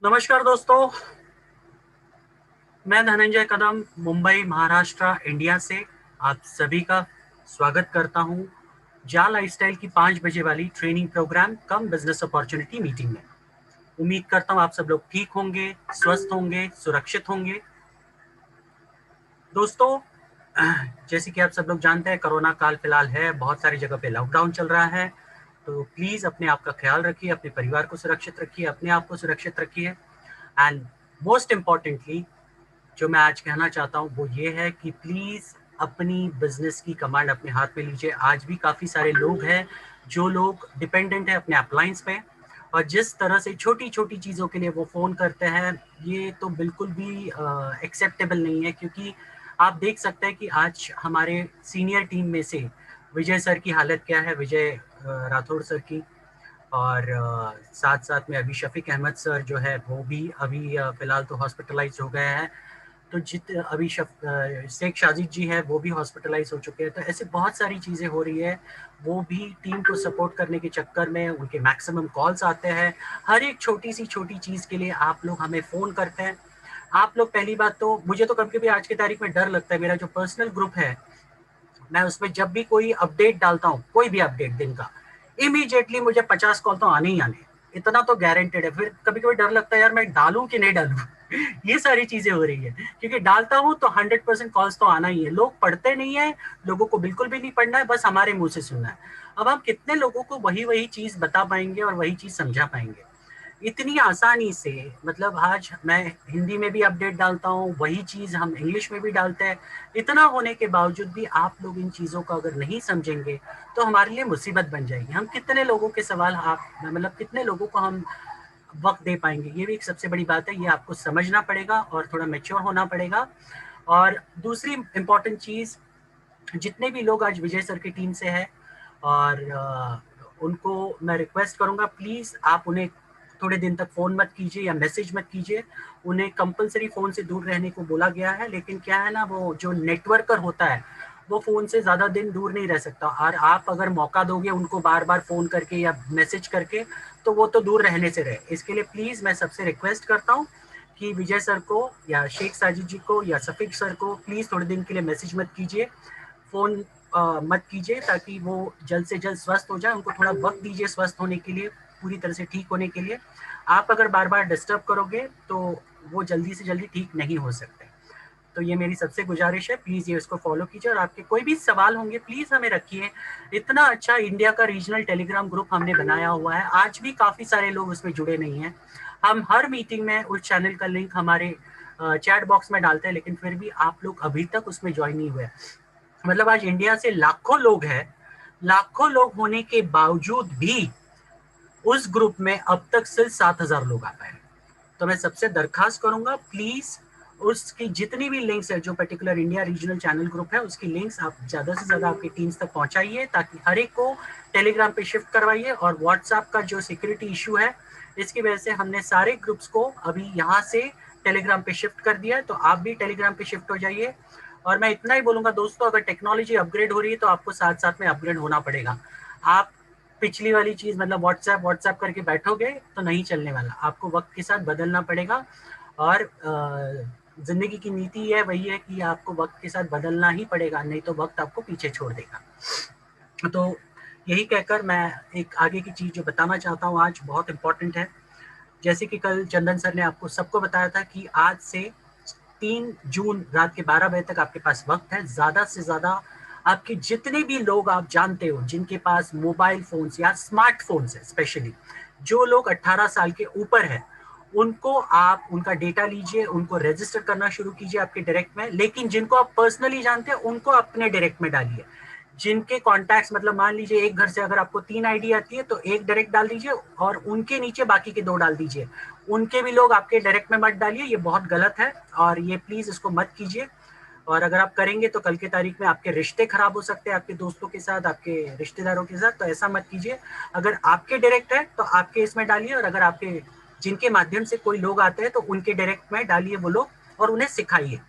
नमस्कार दोस्तों, मैं धनंजय कदम मुंबई महाराष्ट्र इंडिया से आप सभी का स्वागत करता हूं जा लाइफस्टाइल की 5 बजे वाली ट्रेनिंग प्रोग्राम कम बिजनेस अपॉर्चुनिटी मीटिंग में। उम्मीद करता हूं आप सब लोग ठीक होंगे, स्वस्थ होंगे, सुरक्षित होंगे। दोस्तों, जैसे कि आप सब लोग जानते हैं, कोरोना काल फिलहाल है, बहुत सारी जगह पे लॉकडाउन चल रहा है। तो प्लीज अपने आप का ख्याल रखिए, अपने परिवार को सुरक्षित रखिए, अपने आप को सुरक्षित रखिए। एंड मोस्ट इम्पॉर्टेंटली जो मैं आज कहना चाहता हूँ वो ये है कि प्लीज अपनी बिजनेस की कमांड अपने हाथ में लीजिए। आज भी काफी सारे लोग हैं जो लोग डिपेंडेंट है अपने अप्लायंस पे, और जिस तरह से छोटी छोटी चीजों के लिए वो फोन करते हैं, ये तो बिल्कुल भी एक्सेप्टेबल नहीं है। क्योंकि आप देख सकते हैं कि आज हमारे सीनियर टीम में से विजय सर की हालत क्या है, विजय राठौड़ सर की। और साथ साथ में अभी शफीक अहमद सर जो है वो भी अभी फिलहाल तो हॉस्पिटलाइज हो गए हैं। तो अभी शेख शाजिद जी है वो भी हॉस्पिटलाइज हो चुके हैं। तो ऐसे बहुत सारी चीज़ें हो रही है। वो भी टीम को सपोर्ट करने के चक्कर में उनके मैक्सिमम कॉल्स आते हैं। हर एक छोटी सी छोटी चीज़ के लिए आप लोग हमें फ़ोन करते हैं। आप लोग, पहली बात तो मुझे तो कभी कभी आज की तारीख में डर लगता है। मेरा जो पर्सनल ग्रुप है, मैं उसमें जब भी कोई अपडेट डालता हूँ, कोई भी अपडेट दिन का, इमीडिएटली मुझे 50 कॉल तो आने ही आने, इतना तो गारंटेड है। फिर कभी कभी डर लगता है यार मैं डालूं कि नहीं डालूं। ये सारी चीजें हो रही है, क्योंकि डालता हूं तो 100% कॉल्स तो आना ही है। लोग पढ़ते नहीं है, लोगों को बिल्कुल भी नहीं पढ़ना है, बस हमारे मुंह से सुनना है। अब हम कितने लोगों को वही वही चीज बता पाएंगे और वही चीज समझा पाएंगे इतनी आसानी से। मतलब आज मैं हिंदी में भी अपडेट डालता हूँ, वही चीज हम इंग्लिश में भी डालते हैं। इतना होने के बावजूद भी आप लोग इन चीजों को अगर नहीं समझेंगे तो हमारे लिए मुसीबत बन जाएगी। हम कितने लोगों के सवाल, आप मतलब कितने लोगों को हम वक्त दे पाएंगे, ये भी एक सबसे बड़ी बात है। ये आपको समझना पड़ेगा और थोड़ा मेच्योर होना पड़ेगा। और दूसरी इंपॉर्टेंट चीज, जितने भी लोग आज विजय सर की टीम से है, और उनको मैं रिक्वेस्ट करूंगा, प्लीज आप उन्हें थोड़े दिन तक फोन मत कीजिए या मैसेज मत कीजिए। उन्हें कंपलसरी फोन से दूर रहने को बोला गया है, लेकिन क्या है ना, वो जो नेटवर्कर होता है वो फोन से ज्यादा दिन दूर नहीं रह सकता। और आप अगर मौका दोगे उनको बार बार फोन करके या मैसेज करके, तो वो तो दूर रहने से रहे। इसके लिए प्लीज मैं सबसे रिक्वेस्ट करता हूँ कि विजय सर को या शेख साजिद जी को या सफीक सर को प्लीज थोड़े दिन के लिए मैसेज मत कीजिए, फोन मत कीजिए, ताकि वो जल्द से जल्द स्वस्थ हो जाए। उनको थोड़ा वक्त दीजिए स्वस्थ होने के लिए, पूरी तरह से ठीक होने के लिए। आप अगर बार बार डिस्टर्ब करोगे तो वो जल्दी से जल्दी ठीक नहीं हो सकते। तो ये मेरी सबसे गुजारिश है, प्लीज ये उसको फॉलो कीजिए। और आपके कोई भी सवाल होंगे प्लीज हमें रखिए। इतना अच्छा इंडिया का रीजनल टेलीग्राम ग्रुप हमने बनाया हुआ है, आज भी काफी सारे लोग उसमें जुड़े नहीं हैं। हम हर मीटिंग में उस चैनल का लिंक हमारे चैट बॉक्स में डालते हैं, लेकिन फिर भी आप लोग अभी तक उसमें ज्वाइन नहीं हुए। मतलब आज इंडिया से लाखों लोग हैं, लाखों लोग होने के बावजूद भी उस ग्रुप में अब तक सिर्फ 7,000 लोग आ पाए। तो मैं सबसे दरखास्त करूंगा, प्लीज उसकी जितनी भी लिंक्स है, जो particular India regional channel group है, उसकी लिंक्स आप ज्यादा से ज्यादा आपकी टीम्स तक पहुंचाइए, ताकि हर एक को टेलीग्राम पे शिफ्ट करवाइए। और व्हाट्सएप का जो सिक्योरिटी इशू है, इसकी वजह से हमने सारे ग्रुप्स को अभी यहाँ से टेलीग्राम पे शिफ्ट कर दिया है। तो आप भी टेलीग्राम पे शिफ्ट हो जाइए। और मैं इतना ही बोलूंगा दोस्तों, अगर टेक्नोलॉजी अपग्रेड हो रही है तो आपको साथ साथ में अपग्रेड होना पड़ेगा। आप पिछली वाली चीज, मतलब व्हाट्सएप व्हाट्सएप करके बैठोगे तो नहीं चलने वाला, आपको वक्त के साथ बदलना पड़ेगा। और जिंदगी की नीति है, वही है कि आपको वक्त के साथ बदलना ही पड़ेगा, नहीं तो वक्त आपको पीछे छोड़ देगा। तो यही कहकर मैं एक आगे की चीज जो बताना चाहता हूँ आज बहुत इंपॉर्टेंट है। जैसे कि कल चंदन सर ने आपको सबको बताया था कि आज से 3 जून रात के 12 बजे तक आपके पास वक्त है। ज्यादा से ज्यादा आपके जितने भी लोग आप जानते हो जिनके पास मोबाइल फोन्स या स्मार्टफोन्स है, स्पेशली जो लोग 18 साल के ऊपर है, उनको आप उनका डेटा लीजिए, उनको रजिस्टर करना शुरू कीजिए आपके डायरेक्ट में। लेकिन जिनको आप पर्सनली जानते हैं उनको अपने डायरेक्ट में डालिए। जिनके कॉन्टैक्ट्स, मतलब मान लीजिए एक घर से अगर आपको 3 आईडी आती है तो एक डायरेक्ट डाल दीजिए और उनके नीचे बाकी के 2 डाल दीजिए। उनके भी लोग आपके डायरेक्ट में मत डालिए, ये बहुत गलत है और ये प्लीज इसको मत कीजिए। और अगर आप करेंगे तो कल की तारीख में आपके रिश्ते खराब हो सकते हैं, आपके दोस्तों के साथ, आपके रिश्तेदारों के साथ। तो ऐसा मत कीजिए। अगर आपके डायरेक्ट है तो आपके इसमें डालिए, और अगर आपके जिनके माध्यम से कोई लोग आते हैं तो उनके डायरेक्ट में डालिए वो लोग, और उन्हें सिखाइए,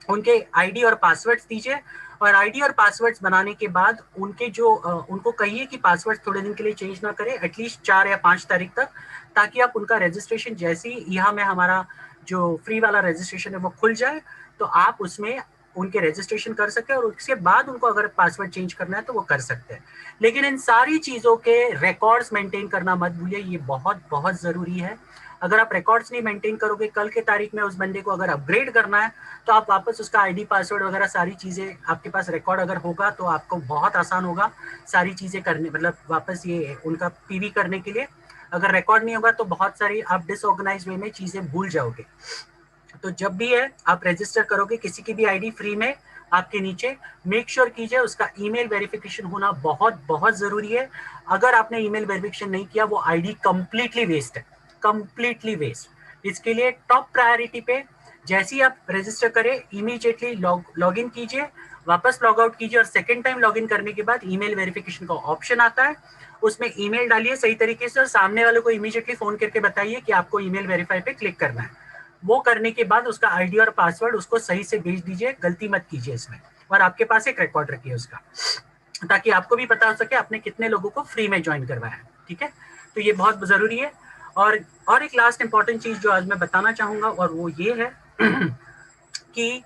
उनके आईडी और पासवर्ड्स दीजिए। और आईडी और पासवर्ड्स बनाने के बाद उनके जो उनको कहिए कि पासवर्ड थोड़े दिन के लिए चेंज ना करें, एटलीस्ट 4 या 5 तारीख तक, ताकि आप उनका रजिस्ट्रेशन जैसे ही यहाँ में हमारा जो फ्री वाला रजिस्ट्रेशन है वो खुल जाए तो आप उसमें उनके रजिस्ट्रेशन कर सकते हैं और उसके बाद उनको अगर पासवर्ड चेंज करना है तो वो कर सकते हैं। लेकिन इन सारी चीज़ों के रिकॉर्ड्स मेंटेन करना मत भूलिए, ये बहुत बहुत ज़रूरी है। अगर आप रिकॉर्ड्स नहीं मेंटेन करोगे, कल के तारीख में उस बंदे को अगर अपग्रेड करना है तो आप वापस उसका आईडी पासवर्ड वगैरह सारी चीज़ें आपके पास रिकॉर्ड अगर होगा तो आपको बहुत आसान होगा सारी चीज़ें करने, मतलब वापस ये उनका पीवी करने के लिए। अगर रिकॉर्ड नहीं होगा तो बहुत सारी आप डिसऑर्गेनाइज वे में चीज़ें भूल जाओगे। तो जब भी है आप रजिस्टर करोगे किसी की भी आईडी फ्री में, आपके नीचे मेक श्योर कीजिए उसका ईमेल वेरिफिकेशन होना बहुत बहुत जरूरी है। अगर आपने ईमेल वेरिफिकेशन नहीं किया वो आईडी कंप्लीटली वेस्ट है, कंप्लीटली वेस्ट। इसके लिए टॉप प्रायोरिटी पे जैसे ही आप रजिस्टर करें इमीडिएटली लॉग इन कीजिए, वापस लॉग आउट कीजिए और सेकेंड टाइम लॉग इन करने के बाद ईमेल वेरिफिकेशन का ऑप्शन आता है, उसमें ईमेल डालिए सही तरीके से और सामने वाले को इमीडिएटली फोन करके बताइए कि आपको ईमेल वेरीफाई पे क्लिक करना है। वो करने के बाद उसका आईडी और पासवर्ड उसको सही से भेज दीजिए, गलती मत कीजिए इसमें, और आपके पास एक रिकॉर्ड रखिए उसका, ताकि आपको भी पता हो सके आपने कितने लोगों को फ्री में ज्वाइन करवाया है। ठीक है, तो ये बहुत जरूरी है। और एक लास्ट इंपॉर्टेंट चीज जो आज मैं बताना चाहूंगा और वो ये है कि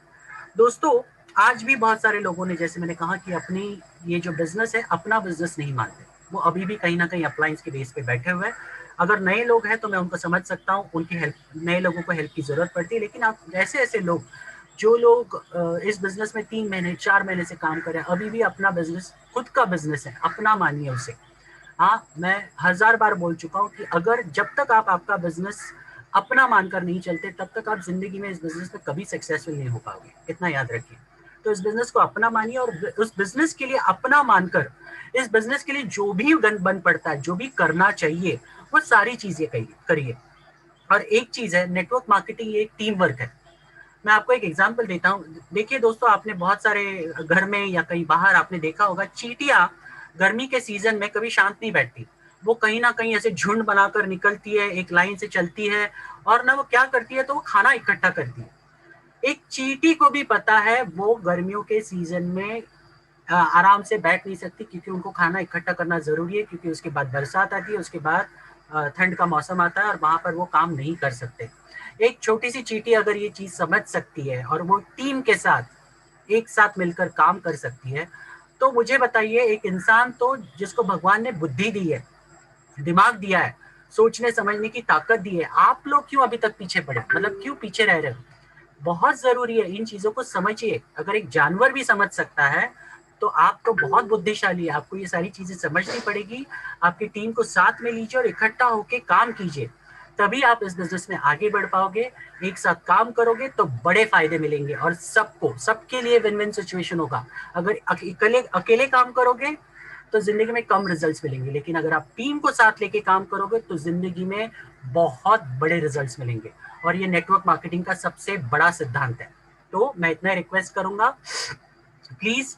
दोस्तों आज भी बहुत सारे लोगों ने, जैसे मैंने कहा कि अपनी ये जो बिजनेस है अपना बिजनेस नहीं मानते, वो अभी भी कहीं ना कहीं अप्लायंस के बेस पे बैठे हुए हैं। अगर नए लोग हैं तो मैं उनको समझ सकता हूँ, उनकी हेल्प, नए लोगों को हेल्प की जरूरत पड़ती है, लेकिन आप ऐसे ऐसे लोग जो लोग इस बिजनेस में 3 महीने 4 महीने से काम कर रहे हैं, अभी भी अपना बिजनेस, खुद का बिजनेस है, अपना मानिए उसे। हाँ, मैं 1000 बार बोल चुका हूँ कि अगर जब तक आप आपका बिजनेस अपना मानकर नहीं चलते तब तक आप जिंदगी में इस बिजनेस में कभी सक्सेसफुल नहीं हो पाओगे, इतना याद रखिए। तो इस बिजनेस को अपना मानिए और उस बिजनेस के लिए अपना मानकर इस बिजनेस के लिए जो भी बन पड़ता है, जो भी करना चाहिए वो सारी चीजें करिए। और एक चीज है, नेटवर्क मार्केटिंग एक टीम वर्क है। मैं आपको एक एग्जांपल देता हूँ। देखिए दोस्तों, आपने बहुत सारे घर में या कहीं बाहर आपने देखा होगा, चींटियां गर्मी के सीजन में कभी शांत नहीं बैठती, वो कहीं ना कहीं ऐसे झुंड बनाकर निकलती है, एक लाइन से चलती है, और ना वो क्या करती है तो वो खाना इकट्ठा करती है। एक चींटी को भी पता है वो गर्मियों के सीजन में आराम से बैठ नहीं सकती, क्योंकि उनको खाना इकट्ठा करना जरूरी है, क्योंकि उसके बाद बरसात आती है, उसके बाद ठंड का मौसम आता है और वहां पर वो काम नहीं कर सकते। एक छोटी सी चींटी अगर ये चीज समझ सकती है और वो टीम के साथ एक साथ मिलकर काम कर सकती है, तो मुझे बताइए एक इंसान तो जिसको भगवान ने बुद्धि दी है, दिमाग दिया है, सोचने समझने की ताकत दी है, आप लोग क्यों अभी तक पीछे पड़े, मतलब क्यों पीछे रह रहे हो? बहुत जरूरी है, इन चीजों को समझिए। अगर एक जानवर भी समझ सकता है तो आप तो बहुत बुद्धिशाली है, आपको ये सारी चीजें समझनी पड़ेगी। आपकी टीम को साथ में लीजिए और इकट्ठा होकर काम कीजिए, तभी आप इस बिजनेस में आगे बढ़ पाओगे। एक साथ काम करोगे तो बड़े फायदे मिलेंगे और सबको, सबके लिए विन विन सिचुएशन होगा। अगर अकेले अकेले काम करोगे तो जिंदगी में कम रिजल्ट्स मिलेंगे, लेकिन अगर आप टीम को साथ लेके काम करोगे तो जिंदगी में बहुत बड़े रिजल्ट्स मिलेंगे। और ये नेटवर्क मार्केटिंग का सबसे बड़ा सिद्धांत है। तो मैं इतना रिक्वेस्ट करूंगा, प्लीज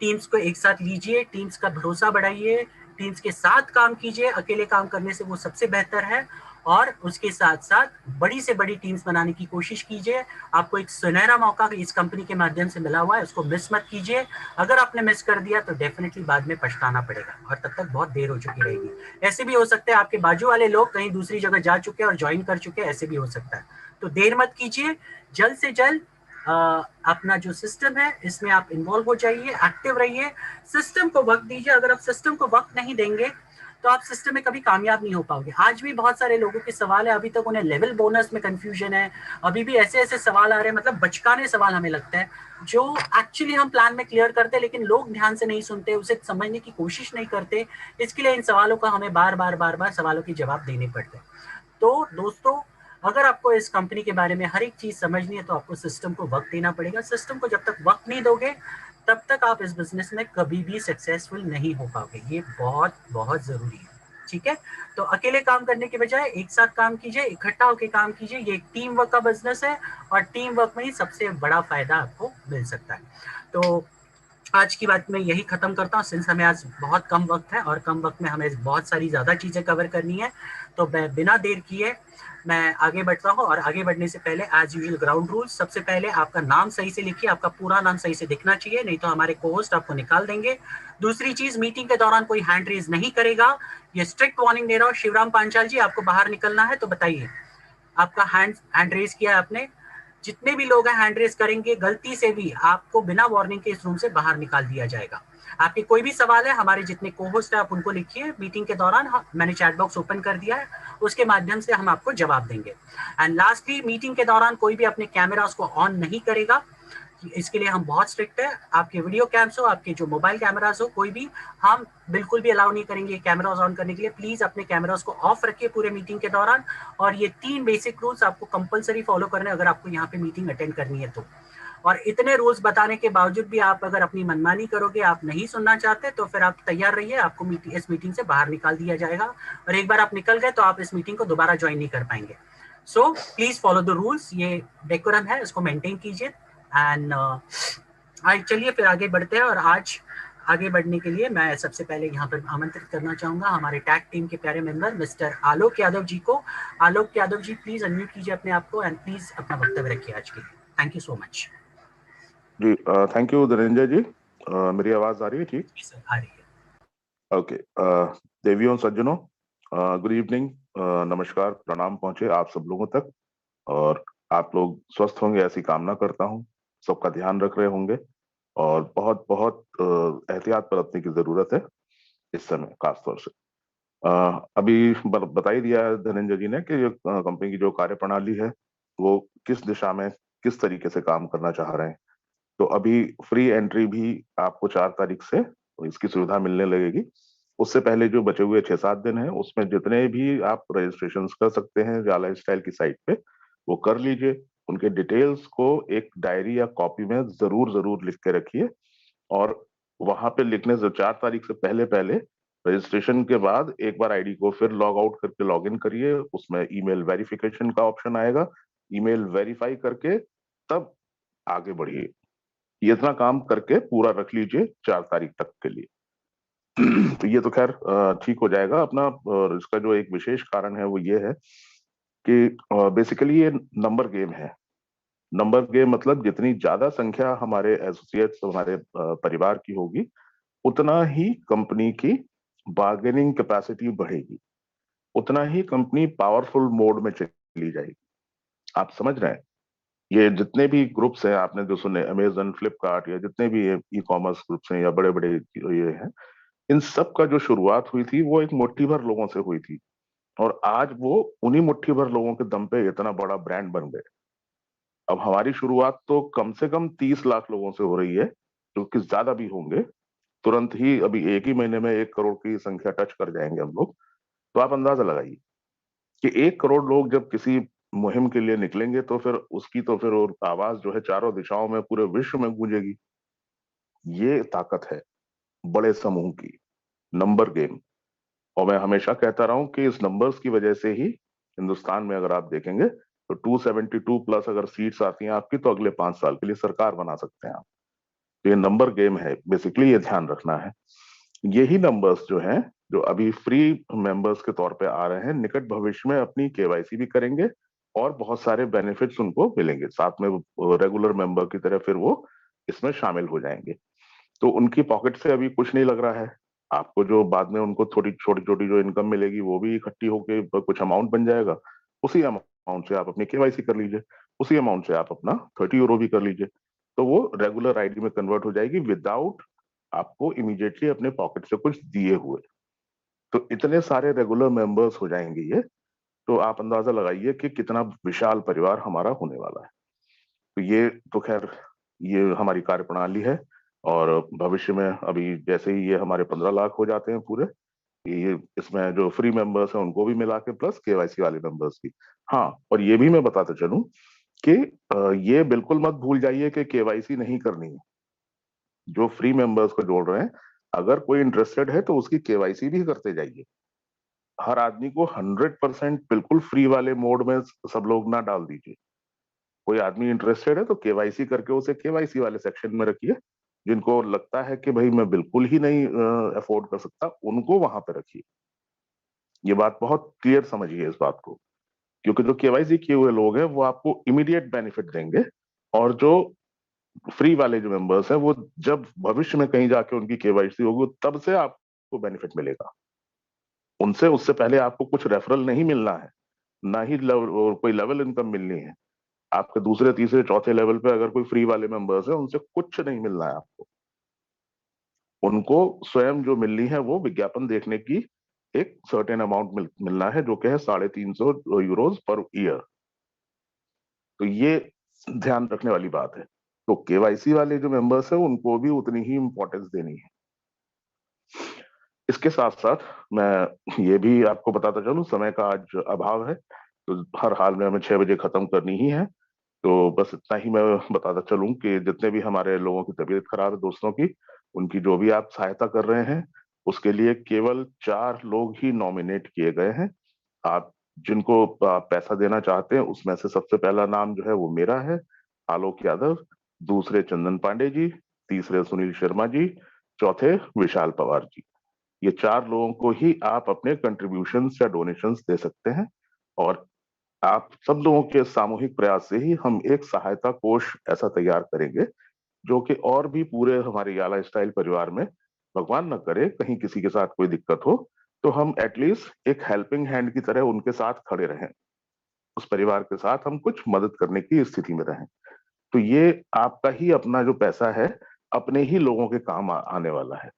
टीम्स को एक साथ लीजिए, टीम्स का भरोसा बढ़ाइए, टीम्स के साथ काम कीजिए। अकेले काम करने से वो सबसे बेहतर है, और उसके साथ साथ बड़ी से बड़ी टीम्स बनाने की कोशिश कीजिए। आपको एक सुनहरा मौका इस कंपनी के माध्यम से मिला हुआ है, उसको मिस मत कीजिए। अगर आपने मिस कर दिया तो डेफिनेटली बाद में पछताना पड़ेगा, और तब तक बहुत देर हो चुकी रहेगी। ऐसे भी हो सकता है आपके बाजू वाले लोग कहीं दूसरी जगह जा चुके हैं और ज्वाइन कर चुके हैं, ऐसे भी हो सकता है। तो देर मत कीजिए, जल्द से जल्द अपना जो सिस्टम है इसमें आप इन्वॉल्व हो जाइए, एक्टिव रहिए, सिस्टम को वक्त दीजिए। अगर आप सिस्टम को वक्त नहीं देंगे तो आप सिस्टम में कभी कामयाब नहीं हो पाओगे। आज भी बहुत सारे लोगों के सवाल है, अभी तक उन्हें लेवल बोनस में कंफ्यूजन है, अभी भी ऐसे ऐसे सवाल आ रहे हैं, मतलब बचकाने सवाल हमें लगता है, जो एक्चुअली हम प्लान में क्लियर करते हैं, लेकिन लोग ध्यान से नहीं सुनते, उसे समझने की कोशिश नहीं करते। इसके लिए इन सवालों का हमें बार बार सवालों के जवाब देने पड़ते हैं। तो दोस्तों, अगर आपको इस कंपनी के बारे में हर एक चीज समझनी है तो आपको सिस्टम को वक्त देना पड़ेगा। सिस्टम को जब तक वक्त नहीं दोगे तब तक आप इस बिजनेस में कभी भी सक्सेसफुल नहीं हो पाओगे, ये बहुत बहुत जरूरी है। ठीक है, तो अकेले काम करने के बजाय एक साथ काम कीजिए, इकट्ठा होकर काम कीजिए। ये एक टीम वर्क का बिजनेस है और टीम वर्क में ही सबसे बड़ा फायदा आपको मिल सकता है। तो आज की बात मैं यही खत्म करता हूँ, सिंस हमें आज बहुत कम वक्त है और कम वक्त में हमें बहुत सारी ज्यादा चीजें कवर करनी है। तो मैं बिना देर किए मैं आगे बढ़ता हूँ, और आगे बढ़ने से पहले एज यूजुअल ग्राउंड रूल्स। सबसे पहले आपका नाम सही से लिखिए, आपका पूरा नाम सही से दिखना चाहिए, नहीं तो हमारे को होस्ट आपको निकाल देंगे। दूसरी चीज, मीटिंग के दौरान कोई हैंड रेज नहीं करेगा, ये स्ट्रिक्ट वार्निंग दे रहा हूँ। शिवराम पांचाल जी, आपको बाहर निकलना है तो बताइए, आपका हैंड रेज किया है आपने। जितने भी लोग हैं हैंड रेज करेंगे, गलती से भी आपको बिना वार्निंग के इस रूम से बाहर निकाल दिया जाएगा। आपके कोई भी सवाल है, हमारे जितने को होस्ट है आप उनको लिखिए मीटिंग के दौरान, मैंने चैट बॉक्स ओपन कर दिया है, उसके माध्यम से हम आपको जवाब देंगे। एंड लास्टली, मीटिंग के दौरान कोई भी अपने कैमरास को ऑन नहीं करेगा, इसके लिए हम बहुत स्ट्रिक्ट है। आपके वीडियो कैम्स हो, आपके जो मोबाइल कैमरास हो, कोई भी, हम बिल्कुल भी अलाउ नहीं करेंगे कैमरास ऑन करने के लिए। प्लीज अपने कैमरास को ऑफ रखिए पूरे मीटिंग के दौरान। और ये 3 बेसिक रूल्स आपको कंपलसरी फॉलो करने, अगर आपको यहाँ पे मीटिंग अटेंड करनी है तो। और इतने रूल्स बताने के बावजूद भी आप अगर अपनी मनमानी करोगे, आप नहीं सुनना चाहते, तो फिर आप तैयार रहिए, आपको इस मीटिंग से बाहर निकाल दिया जाएगा। और एक बार आप निकल गए तो आप इस मीटिंग को दोबारा ज्वाइन नहीं कर पाएंगे। So please follow the rules, ये डेकोरम है, इसको मेंटेन कीजिए। एंड आज चलिए फिर आगे बढ़ते हैं। और आज आगे बढ़ने के लिए मैं सबसे पहले यहाँ पर आमंत्रित करना चाहूंगा हमारे टैग टीम के प्यारे मेंबर मिस्टर आलोक यादव जी को। आलोक यादव जी, प्लीज अनम्यूट कीजिए अपने आप को, एंड प्लीज अपना वक्तव्य रखिए आज के लिए। Thank you so much. जी थैंक यू धनंजय जी। मेरी आवाज आ रही है? ठीक, जी सर, आ रही है। ओके। देवियों सज्जनों, गुड इवनिंग, नमस्कार, प्रणाम पहुंचे आप सब लोगों तक। और आप लोग स्वस्थ होंगे ऐसी कामना करता हूं, सबका ध्यान रख रहे होंगे, और बहुत बहुत एहतियात बरतने की जरूरत है इस समय खासतौर से। अभी बता ही दिया है धनंजय जी ने कि कंपनी की जो कार्य प्रणाली है वो किस दिशा में, किस तरीके से काम करना चाह रहे हैं। तो अभी फ्री एंट्री भी आपको 4 तारीख से इसकी सुविधा मिलने लगेगी। उससे पहले जो बचे हुए 6-7 दिन हैं उसमें जितने भी आप रजिस्ट्रेशन कर सकते हैं जाला स्टाइल की साइट पे, वो कर लीजिए। उनके डिटेल्स को एक डायरी या कॉपी में जरूर जरूर लिख के रखिए, और वहां पे लिखने से 4 तारीख से पहले पहले रजिस्ट्रेशन के बाद एक बार आईडी को फिर लॉग आउट करके लॉग इन करिए। उसमें ईमेल वेरिफिकेशन का ऑप्शन आएगा, ईमेल वेरीफाई करके तब आगे बढ़िए। ये इतना काम करके पूरा रख लीजिए 4 तारीख तक के लिए। तो ये तो खैर ठीक हो जाएगा अपना। और इसका जो एक विशेष कारण है वो ये है कि बेसिकली ये नंबर गेम है। नंबर गेम मतलब जितनी ज्यादा संख्या हमारे एसोसिएट्स, हमारे परिवार की होगी, उतना ही कंपनी की बार्गेनिंग कैपेसिटी बढ़ेगी, उतना ही कंपनी पावरफुल मोड में चली जाएगी। आप समझ रहे हैं? ये जितने भी ग्रुप्स हैं आपने जो सुने, अमेजन, फ्लिपकार्ट, या जितने भी ई कॉमर्स ग्रुप्स हैं या बड़े बड़े ये हैं, इन सब का जो शुरुआत हुई थी वो एक मुट्ठी भर लोगों से हुई थी, और आज वो उन्हीं मुट्ठी भर लोगों के दम पे इतना बड़ा ब्रांड बन गए। अब हमारी शुरुआत तो कम से कम 30 लाख लोगों से हो रही है, जो कि ज्यादा भी होंगे। तुरंत ही अभी एक ही महीने में 1 करोड़ की संख्या टच कर जाएंगे हम लोग। तो आप अंदाजा लगाइए कि 1 करोड़ लोग जब किसी मुहिम के लिए निकलेंगे तो फिर उसकी तो फिर और आवाज जो है चारों दिशाओं में, पूरे विश्व में गूंजेगी। ये ताकत है बड़े समूह की, नंबर गेम। और मैं हमेशा कहता रहा हूं कि इस नंबर्स की वजह से ही हिंदुस्तान में अगर आप देखेंगे तो 272 प्लस अगर सीट्स आती हैं आपकी, तो अगले 5 साल के लिए सरकार बना सकते हैं आप। तो ये नंबर गेम है, बेसिकली ये ध्यान रखना है। यही नंबर्स जो हैं, जो अभी फ्री मेंबर्स के तौर पे आ रहे हैं, निकट भविष्य में अपनी केवाईसी भी करेंगे और बहुत सारे बेनिफिट्स उनको मिलेंगे साथ में, रेगुलर मेंबर की तरह फिर वो इसमें शामिल हो जाएंगे। तो उनकी पॉकेट से अभी कुछ नहीं लग रहा है। आपको जो बाद में उनको छोटी छोटी छोटी जो इनकम मिलेगी वो भी इकट्ठी होके कुछ अमाउंट बन जाएगा। उसी अमाउंट से आप अपनी केवाईसी कर लीजिए, उसी अमाउंट से आप अपना 30 यूरो भी कर लीजिए, तो वो रेगुलर आईडी में कन्वर्ट हो जाएगी विदाउट आपको इमीडिएटली अपने पॉकेट से कुछ दिए हुए। तो इतने सारे रेगुलर मेंबर्स हो जाएंगे ये, तो आप अंदाजा लगाइए कि कितना विशाल परिवार हमारा होने वाला है। तो ये तो खैर ये हमारी कार्यप्रणाली है। और भविष्य में अभी जैसे ही ये हमारे 15 लाख हो जाते हैं पूरे, ये इसमें जो फ्री मेंबर्स हैं उनको भी मिला के प्लस केवाईसी वाले मेंबर्स की। हाँ, और ये भी मैं बताते चलूं कि ये बिल्कुल मत भूल जाइए कि केवाईसी नहीं करनी है। जो फ्री मेंबर्स को जोड़ रहे हैं, अगर कोई इंटरेस्टेड है तो उसकी केवाईसी भी करते जाइए। हर आदमी को 100% बिल्कुल फ्री वाले मोड में सब लोग ना डाल दीजिए। कोई आदमी इंटरेस्टेड है तो केवाईसी करके उसे केवाईसी वाले सेक्शन में रखिए। जिनको लगता है कि भाई मैं बिल्कुल ही नहीं अफोर्ड कर सकता, उनको वहां पे रखिए। ये बात बहुत क्लियर समझिए इस बात को। क्योंकि जो केवाईसी किए हुए लोग हैं वो आपको इमीडिएट बेनिफिट देंगे, और जो फ्री वाले जो मेंबर्स हैं वो जब भविष्य में कहीं जाके उनकी केवाईसी होगी तब से आपको बेनिफिट मिलेगा। उनसे उससे पहले आपको कुछ रेफरल नहीं मिलना है, ना ही कोई लेवल इनकम मिलनी है। आपके दूसरे तीसरे चौथे लेवल पे अगर कोई फ्री वाले मेंबर्स है उनसे कुछ नहीं मिलना है आपको। उनको स्वयं जो मिलनी है वो विज्ञापन देखने की एक सर्टेन अमाउंट मिलना है, जो कि है 350 यूरोज पर ईयर। तो ये ध्यान रखने वाली बात है। तो केवाईसी वाले जो मेंबर्स है उनको भी उतनी ही इंपॉर्टेंस देनी है। इसके साथ साथ मैं ये भी आपको बताता चलूं, समय का आज अभाव है, तो हर हाल में हमें 6 बजे खत्म करनी ही है। तो बस इतना ही मैं बताता चलूं कि जितने भी हमारे लोगों की तबीयत खराब है, दोस्तों की, उनकी जो भी आप सहायता कर रहे हैं, उसके लिए केवल 4 लोग ही नॉमिनेट किए गए हैं। आप जिनको पैसा देना चाहते हैं उसमें से सबसे पहला नाम जो है वो मेरा है, आलोक यादव। दूसरे चंदन पांडे जी, तीसरे सुनील शर्मा जी, चौथे विशाल पवार जी। ये 4 लोगों को ही आप अपने कंट्रीब्यूशंस या डोनेशंस दे सकते हैं। और आप सब लोगों के सामूहिक प्रयास से ही हम एक सहायता कोष ऐसा तैयार करेंगे, जो कि और भी पूरे हमारे याला स्टाइल परिवार में, भगवान न करे कहीं किसी के साथ कोई दिक्कत हो, तो हम एटलीस्ट एक हेल्पिंग हैंड की तरह उनके साथ खड़े रहें, उस परिवार के साथ हम कुछ मदद करने की स्थिति में रहें। तो ये आपका ही अपना जो पैसा है, अपने ही लोगों के काम आने वाला है।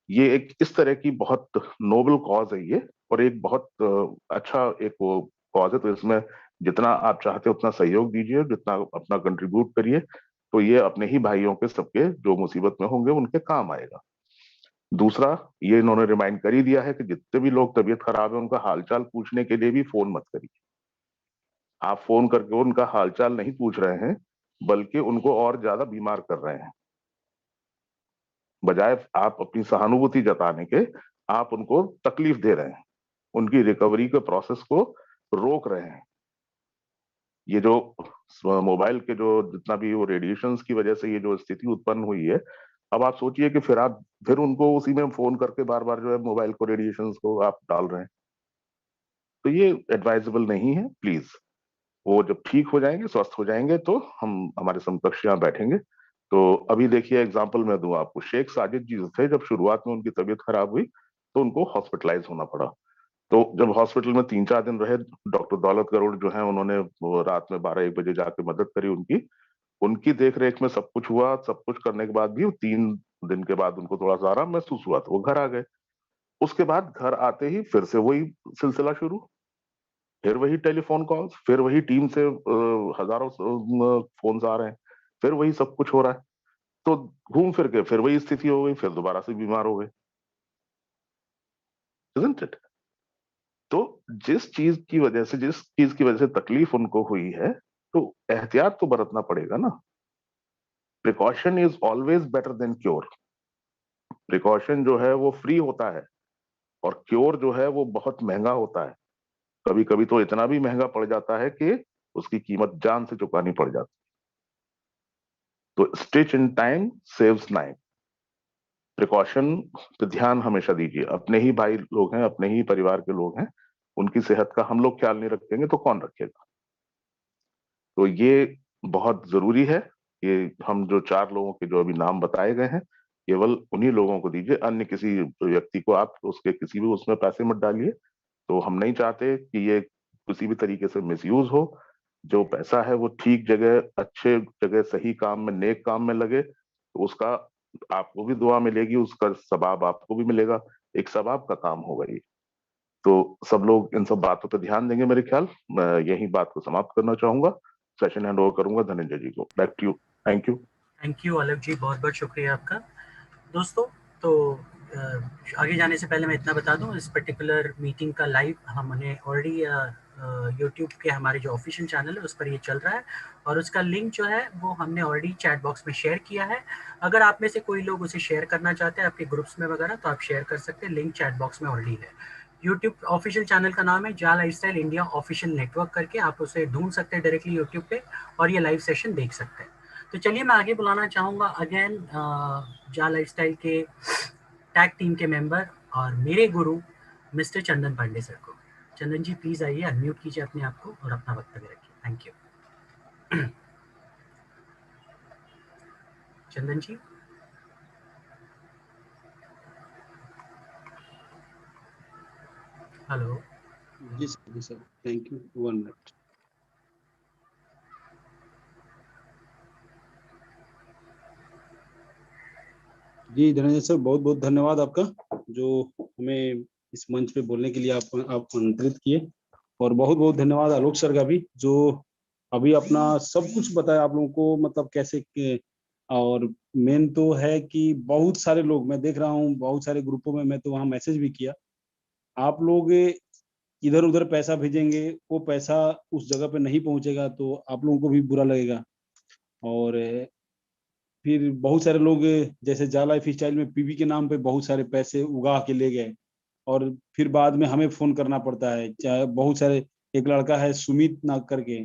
ये एक इस तरह की बहुत नोबल कॉज है ये, और एक बहुत अच्छा एक वो कॉज है। तो इसमें जितना आप चाहते हो उतना सहयोग दीजिए, जितना अपना कंट्रीब्यूट करिए, तो ये अपने ही भाइयों के सबके जो मुसीबत में होंगे उनके काम आएगा। दूसरा, ये इन्होंने रिमाइंड कर ही दिया है कि जितने भी लोग तबीयत खराब है उनका हालचाल पूछने के लिए भी फोन मत करिए। आप फोन करके उनका हालचाल नहीं पूछ रहे हैं, बल्कि उनको और ज्यादा बीमार कर रहे हैं। बजाय आप अपनी सहानुभूति जताने के, आप उनको तकलीफ दे रहे हैं, उनकी रिकवरी के प्रोसेस को रोक रहे हैं। ये जो मोबाइल के जो जितना भी वो रेडिएशंस की वजह से ये जो स्थिति उत्पन्न हुई है, अब आप सोचिए कि फिर उनको उसी में फोन करके बार बार जो है मोबाइल को रेडिएशंस को आप डाल रहे हैं। तो ये एडवाइजेबल नहीं है, प्लीज। वो जब ठीक हो जाएंगे, स्वस्थ हो जाएंगे, तो हम हमारे समकक्ष यहाँ बैठेंगे। तो अभी देखिए एग्जाम्पल मैं दूं आपको, शेख साजिद जी थे, जब शुरुआत में उनकी तबीयत खराब हुई तो उनको हॉस्पिटलाइज होना पड़ा। तो जब हॉस्पिटल में 3-4 दिन रहे, डॉक्टर दौलत गरुड़ जो है उन्होंने वो रात में 12-1 बजे जाके मदद करी उनकी। उनकी देख रेख में सब कुछ हुआ, सब कुछ करने के बाद भी 3 दिन के बाद उनको थोड़ा सा आराम महसूस हुआ, तो वो घर आ गए। उसके बाद घर आते ही फिर से वही सिलसिला शुरू, फिर वही टेलीफोन कॉल्स, फिर वही टीम से हजारों फोन आ रहे हैं, फिर वही सब कुछ हो रहा है। तो घूम फिर के फिर वही स्थिति हो गई, फिर दोबारा से बीमार हो गए। Isn't it? तो जिस चीज की वजह से तकलीफ उनको हुई है, तो एहतियात तो बरतना पड़ेगा ना। Precaution is always better than cure. Precaution जो है वो फ्री होता है, और क्योर जो है वो बहुत महंगा होता है। कभी कभी तो इतना भी महंगा पड़ जाता है कि उसकी कीमत जान से चुकानी पड़ जाती है। तो stitch in time saves nine. Precaution पे ध्यान हमेशा दीजिए। अपने ही भाई लोग हैं, अपने ही परिवार के लोग हैं, उनकी सेहत का हम लोग ख्याल नहीं रखेंगे तो कौन रखेगा। तो ये बहुत जरूरी है कि हम जो 4 लोगों के जो अभी नाम बताए गए हैं, केवल उन्हीं लोगों को दीजिए। अन्य किसी व्यक्ति को आप उसके किसी भी उसमें पैसे मत डालिए। तो हम नहीं चाहते कि ये किसी भी तरीके से मिसयूज हो। जो पैसा है वो ठीक जगह, अच्छे जगह, सही काम में, नेक काम में लगे, तो उसका आपको भी दुआ मिलेगी, उसका सवाब आपको भी मिलेगा। एक सवाब का काम होगा ये। तो सब लोग इन सब बातों पर ध्यान देंगे मेरे ख्याल। मैं यही बात को समाप्त करना चाहूंगा। सेशन हैंड ओवर करूंगा धनंजय जी को। Back to you. Thank you. Thank you Alok ji, बहुत बहुत शुक्रिया आपका। दोस्तों, तो आगे जाने से पहले मैं इतना बता दूं, इस पर्टिकुलर मीटिंग का लाइव हमने ऑलरेडी यूट्यूब के हमारे जो ऑफिशियल चैनल है उस पर ये चल रहा है, और उसका लिंक जो है वो हमने ऑलरेडी चैट बॉक्स में शेयर किया है। अगर आप में से कोई लोग उसे शेयर करना चाहते हैं आपके ग्रुप्स में वगैरह, तो आप शेयर कर सकते हैं। लिंक चैट बॉक्स में ऑलरेडी है। यूट्यूब ऑफिशियल चैनल का नाम है जा लाइफस्टाइल इंडिया ऑफिशियल नेटवर्क करके, आप उसे ढूंढ सकते हैं डायरेक्टली यूट्यूब पे, और ये लाइव सेशन देख सकते हैं। तो चलिए मैं आगे बुलाना चाहूँगा अगेन जा लाइफस्टाइल के टैग टीम के मेंबर और मेरे गुरु मिस्टर चंदन पांडे सर को। चंदन जी प्लीज आइए, अनम्यूट कीजिए अपने आप को और अपना वक्तव्य रखिए। Thank you. Chandan ji. Hello. जी सर, थैंक यू, 1 मिनट। जी धनंजय सर, बहुत बहुत धन्यवाद आपका, जो हमें इस मंच पे बोलने के लिए आप आमंत्रित किए। और बहुत बहुत धन्यवाद आलोक सर का भी, जो अभी अपना सब कुछ बताया आप लोगों को, मतलब कैसे और मेन तो है कि बहुत सारे लोग मैं देख रहा हूँ, बहुत सारे ग्रुपों में, मैं तो वहाँ मैसेज भी किया, आप लोग इधर उधर पैसा भेजेंगे, वो पैसा उस जगह पे नहीं पहुंचेगा तो आप लोगों को भी बुरा लगेगा। और फिर बहुत सारे लोग जैसे जा लाइफ स्टाइल में पीवी के नाम पे बहुत सारे पैसे उगा के ले गए, और फिर बाद में हमें फोन करना पड़ता है। चाहे बहुत सारे, एक लड़का है सुमित ना करके,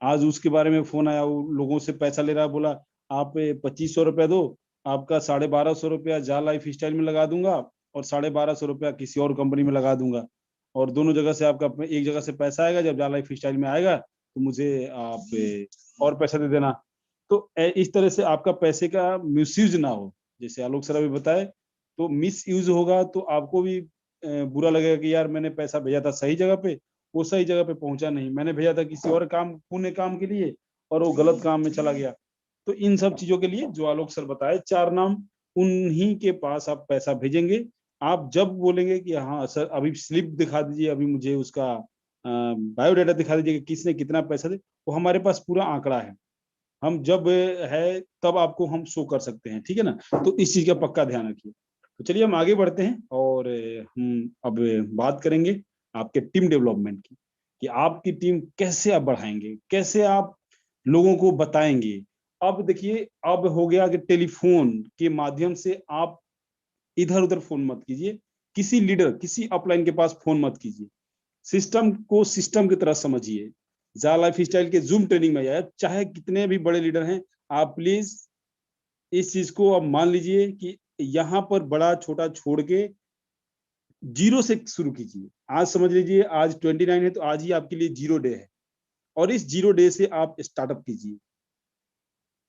आज उसके बारे में फोन आया, वो लोगों से पैसा ले रहा है, बोला आप 2500 रुपया दो, आपका 1250 रुपया जा लाइफ स्टाइल में लगा दूंगा और 1250 रुपया किसी और कंपनी में लगा दूंगा, और दोनों जगह से आपका एक जगह से पैसा आएगा, जब जा लाइफ स्टाइल में आएगा तो मुझे आप और पैसा दे देना। तो इस तरह से आपका पैसे का मिसयूज ना हो, जैसे आलोक सर अभी बताए, तो मिस यूज होगा तो आपको भी बुरा लगेगा कि यार मैंने पैसा भेजा था सही जगह पे, वो सही जगह पे पहुंचा नहीं, मैंने भेजा था किसी और काम, पुण्य काम के लिए, और वो गलत काम में चला गया। तो इन सब चीजों के लिए जो आलोक सर बताए 4 नाम, उन्हीं के पास आप पैसा भेजेंगे। आप जब बोलेंगे कि हाँ सर अभी स्लिप दिखा दीजिए, अभी मुझे उसका बायोडाटा दिखा दीजिए कि किसने कितना पैसा दे, वो हमारे पास पूरा आंकड़ा है, हम जब है तब आपको हम शो कर सकते हैं, ठीक है ना। तो इस चीज का पक्का ध्यान रखिए। तो चलिए हम आगे बढ़ते हैं, और हम अब बात करेंगे आपके टीम डेवलपमेंट की, कि आपकी टीम कैसे आप बढ़ाएंगे, कैसे आप लोगों को बताएंगे। अब देखिए, अब हो गया कि टेलीफोन के माध्यम से आप इधर उधर फोन मत कीजिए, किसी लीडर किसी अपलाइन के पास फोन मत कीजिए, सिस्टम को सिस्टम की तरह समझिए। जा लाइफ स्टाइल के जूम ट्रेनिंग में जाए, चाहे कितने भी बड़े लीडर हैं, आप प्लीज इस चीज को अब मान लीजिए कि यहाँ पर बड़ा छोटा छोड़ के जीरो से शुरू कीजिए। आज समझ लीजिए आज 29 है, तो आज ही आपके लिए जीरो डे है, और इस जीरो डे से आप स्टार्टअप कीजिए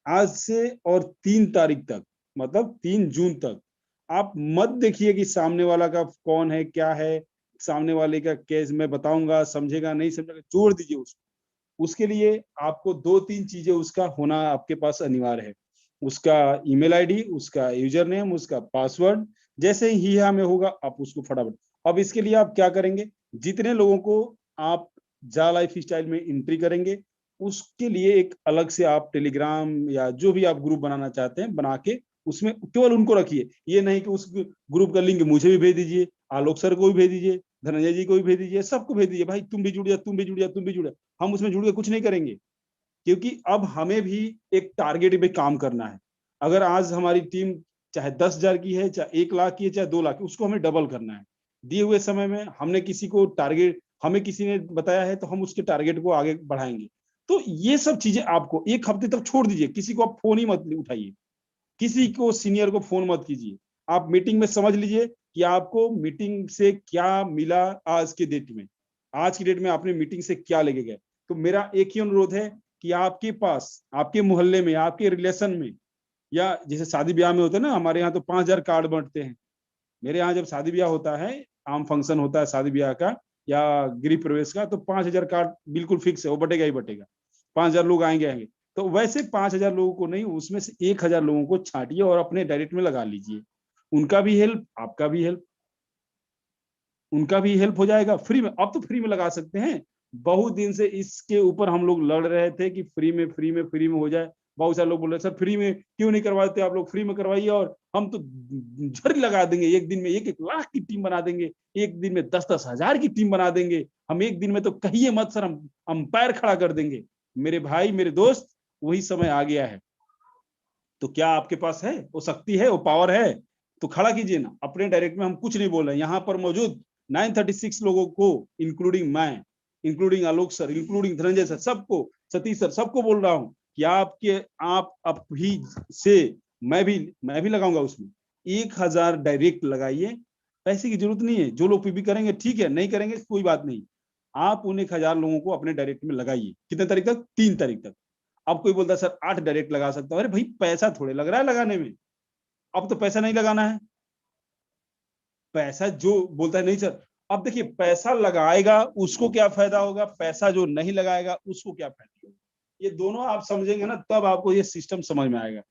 आज से, और 3 तारीख तक, मतलब 3 जून तक आप मत देखिए कि सामने वाला का कौन है क्या है, सामने वाले का केस मैं बताऊंगा, समझेगा नहीं समझेगा, जोड़ दीजिए उसको। उसके लिए आपको 2-3 चीजें उसका होना आपके पास अनिवार्य है, उसका ईमेल आईडी, उसका यूजर नेम, उसका पासवर्ड। जैसे ही हमें होगा आप उसको फटाफट, अब इसके लिए आप क्या करेंगे, जितने लोगों को आप जा लाइफ स्टाइल में एंट्री करेंगे, उसके लिए एक अलग से आप टेलीग्राम या जो भी आप ग्रुप बनाना चाहते हैं बना के, उसमें केवल उनको रखिए। ये नहीं कि उस ग्रुप का लिंक मुझे भी भेज दीजिए, आलोक सर को भी भेज दीजिए, धनंजय जी को भी भेज दीजिए, सबको भेज दीजिए, भाई तुम भी जुड़ जा, तुम भी जुड़ जा, तुम भी जुड़ जा। हम उसमें जुड़ के कुछ नहीं करेंगे, क्योंकि अब हमें भी एक टारगेट पे काम करना है। अगर आज हमारी टीम चाहे 10,000 की है, चाहे 1 लाख की है, चाहे 2 लाख की, उसको हमें डबल करना है। दिए हुए समय में हमने किसी को टारगेट, हमें किसी ने बताया है, तो हम उसके टारगेट को आगे बढ़ाएंगे। तो ये सब चीजें आपको 1 हफ्ते तक छोड़ दीजिए, किसी को आप फोन ही मत उठाइए, किसी को सीनियर को फोन मत कीजिए। आप मीटिंग में समझ लीजिए कि आपको मीटिंग से क्या मिला, आज के डेट में, आज की डेट में आपने मीटिंग से क्या लेके गए। तो मेरा एक ही अनुरोध है कि आपके पास, आपके मोहल्ले में, आपके रिलेशन में, या जैसे शादी ब्याह में होता है ना, हमारे यहाँ तो 5,000 कार्ड बांटते हैं। मेरे यहाँ जब शादी ब्याह होता है, आम फंक्शन होता है शादी ब्याह का या गृह प्रवेश का, तो 5,000 कार्ड बिल्कुल फिक्स है, वो बटेगा ही बटेगा। 5,000 लोग आएंगे आएंगे, तो वैसे 5,000 लोगों को नहीं, उसमें से 1,000 लोगों को छांटिए और अपने डायरेक्ट में लगा लीजिए। उनका भी हेल्प, आपका भी हेल्प, उनका भी हेल्प हो जाएगा फ्री में। अब तो फ्री में लगा सकते हैं, बहुत दिन से इसके ऊपर हम लोग लड़ रहे थे कि फ्री में फ्री में फ्री में हो जाए। बहुत सारे लोग बोल रहे सर फ्री में क्यों नहीं करवाते, आप लोग फ्री में करवाइए, और हम तो झड़ी लगा देंगे, एक दिन में 1-1 लाख की टीम बना देंगे, एक दिन में 10-10 हजार की टीम बना देंगे, हम एक दिन में तो कहिए मत सर, हम अंपायर खड़ा कर देंगे। मेरे भाई मेरे दोस्त, वही समय आ गया है। तो क्या आपके पास है वो शक्ति, है वो पावर है, तो खड़ा कीजिए ना अपने डायरेक्ट में। हम कुछ नहीं बोल रहे हैं, यहाँ पर मौजूद 936 लोगों को, इंक्लूडिंग मैं, इंक्लूडिंग आलोक सर, इंक्लूडिंग धनंजय सर, सबको, सतीश सर, सबको बोल रहा हूँ कि आप अभी से, मैं भी लगाऊंगा उसमें 1,000 डायरेक्ट लगाइए। पैसे की जरूरत नहीं है। जो लोग पीबी करेंगे ठीक है, नहीं करेंगे कोई बात नहीं। आप उन 1000 लोगों को अपने डायरेक्ट में लगाइए। कितने तारीख तक? 3 तारीख तक। अब कोई बोलता है सर 8 डायरेक्ट लगा सकता हूं। अरे भाई पैसा थोड़े लग रहा है लगाने में, अब तो पैसा नहीं लगाना है। पैसा जो बोलता है नहीं सर, अब देखिए पैसा लगाएगा उसको क्या फायदा होगा, पैसा जो नहीं लगाएगा उसको क्या फायदा होगा, ये दोनों आप समझेंगे ना तब आपको ये सिस्टम समझ में आएगा।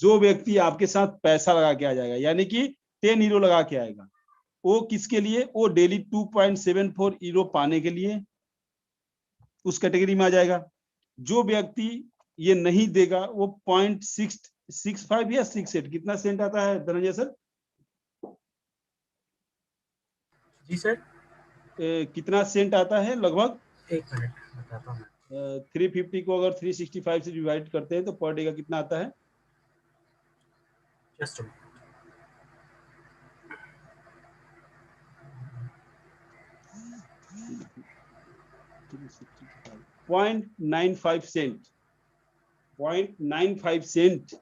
जो व्यक्ति आपके साथ पैसा लगा के आ जाएगा, यानी कि 10 यूरो लगा के आएगा, वो किसके लिए? वो डेली 2.74 यूरो पाने के लिए उस कैटेगरी में आ जाएगा। जो व्यक्ति ये नहीं देगा वो 0.665 या 68 कितना सेंट आता है धनंजय सर? जी सर, कितना सेंट आता है लगभग? 1 मिनट बताता हूँ मैं। 350 को अगर 365 से डिवाइड करते हैं तो पर डे का कितना आता है? Just 0.95 Saint. 0.95 सेंट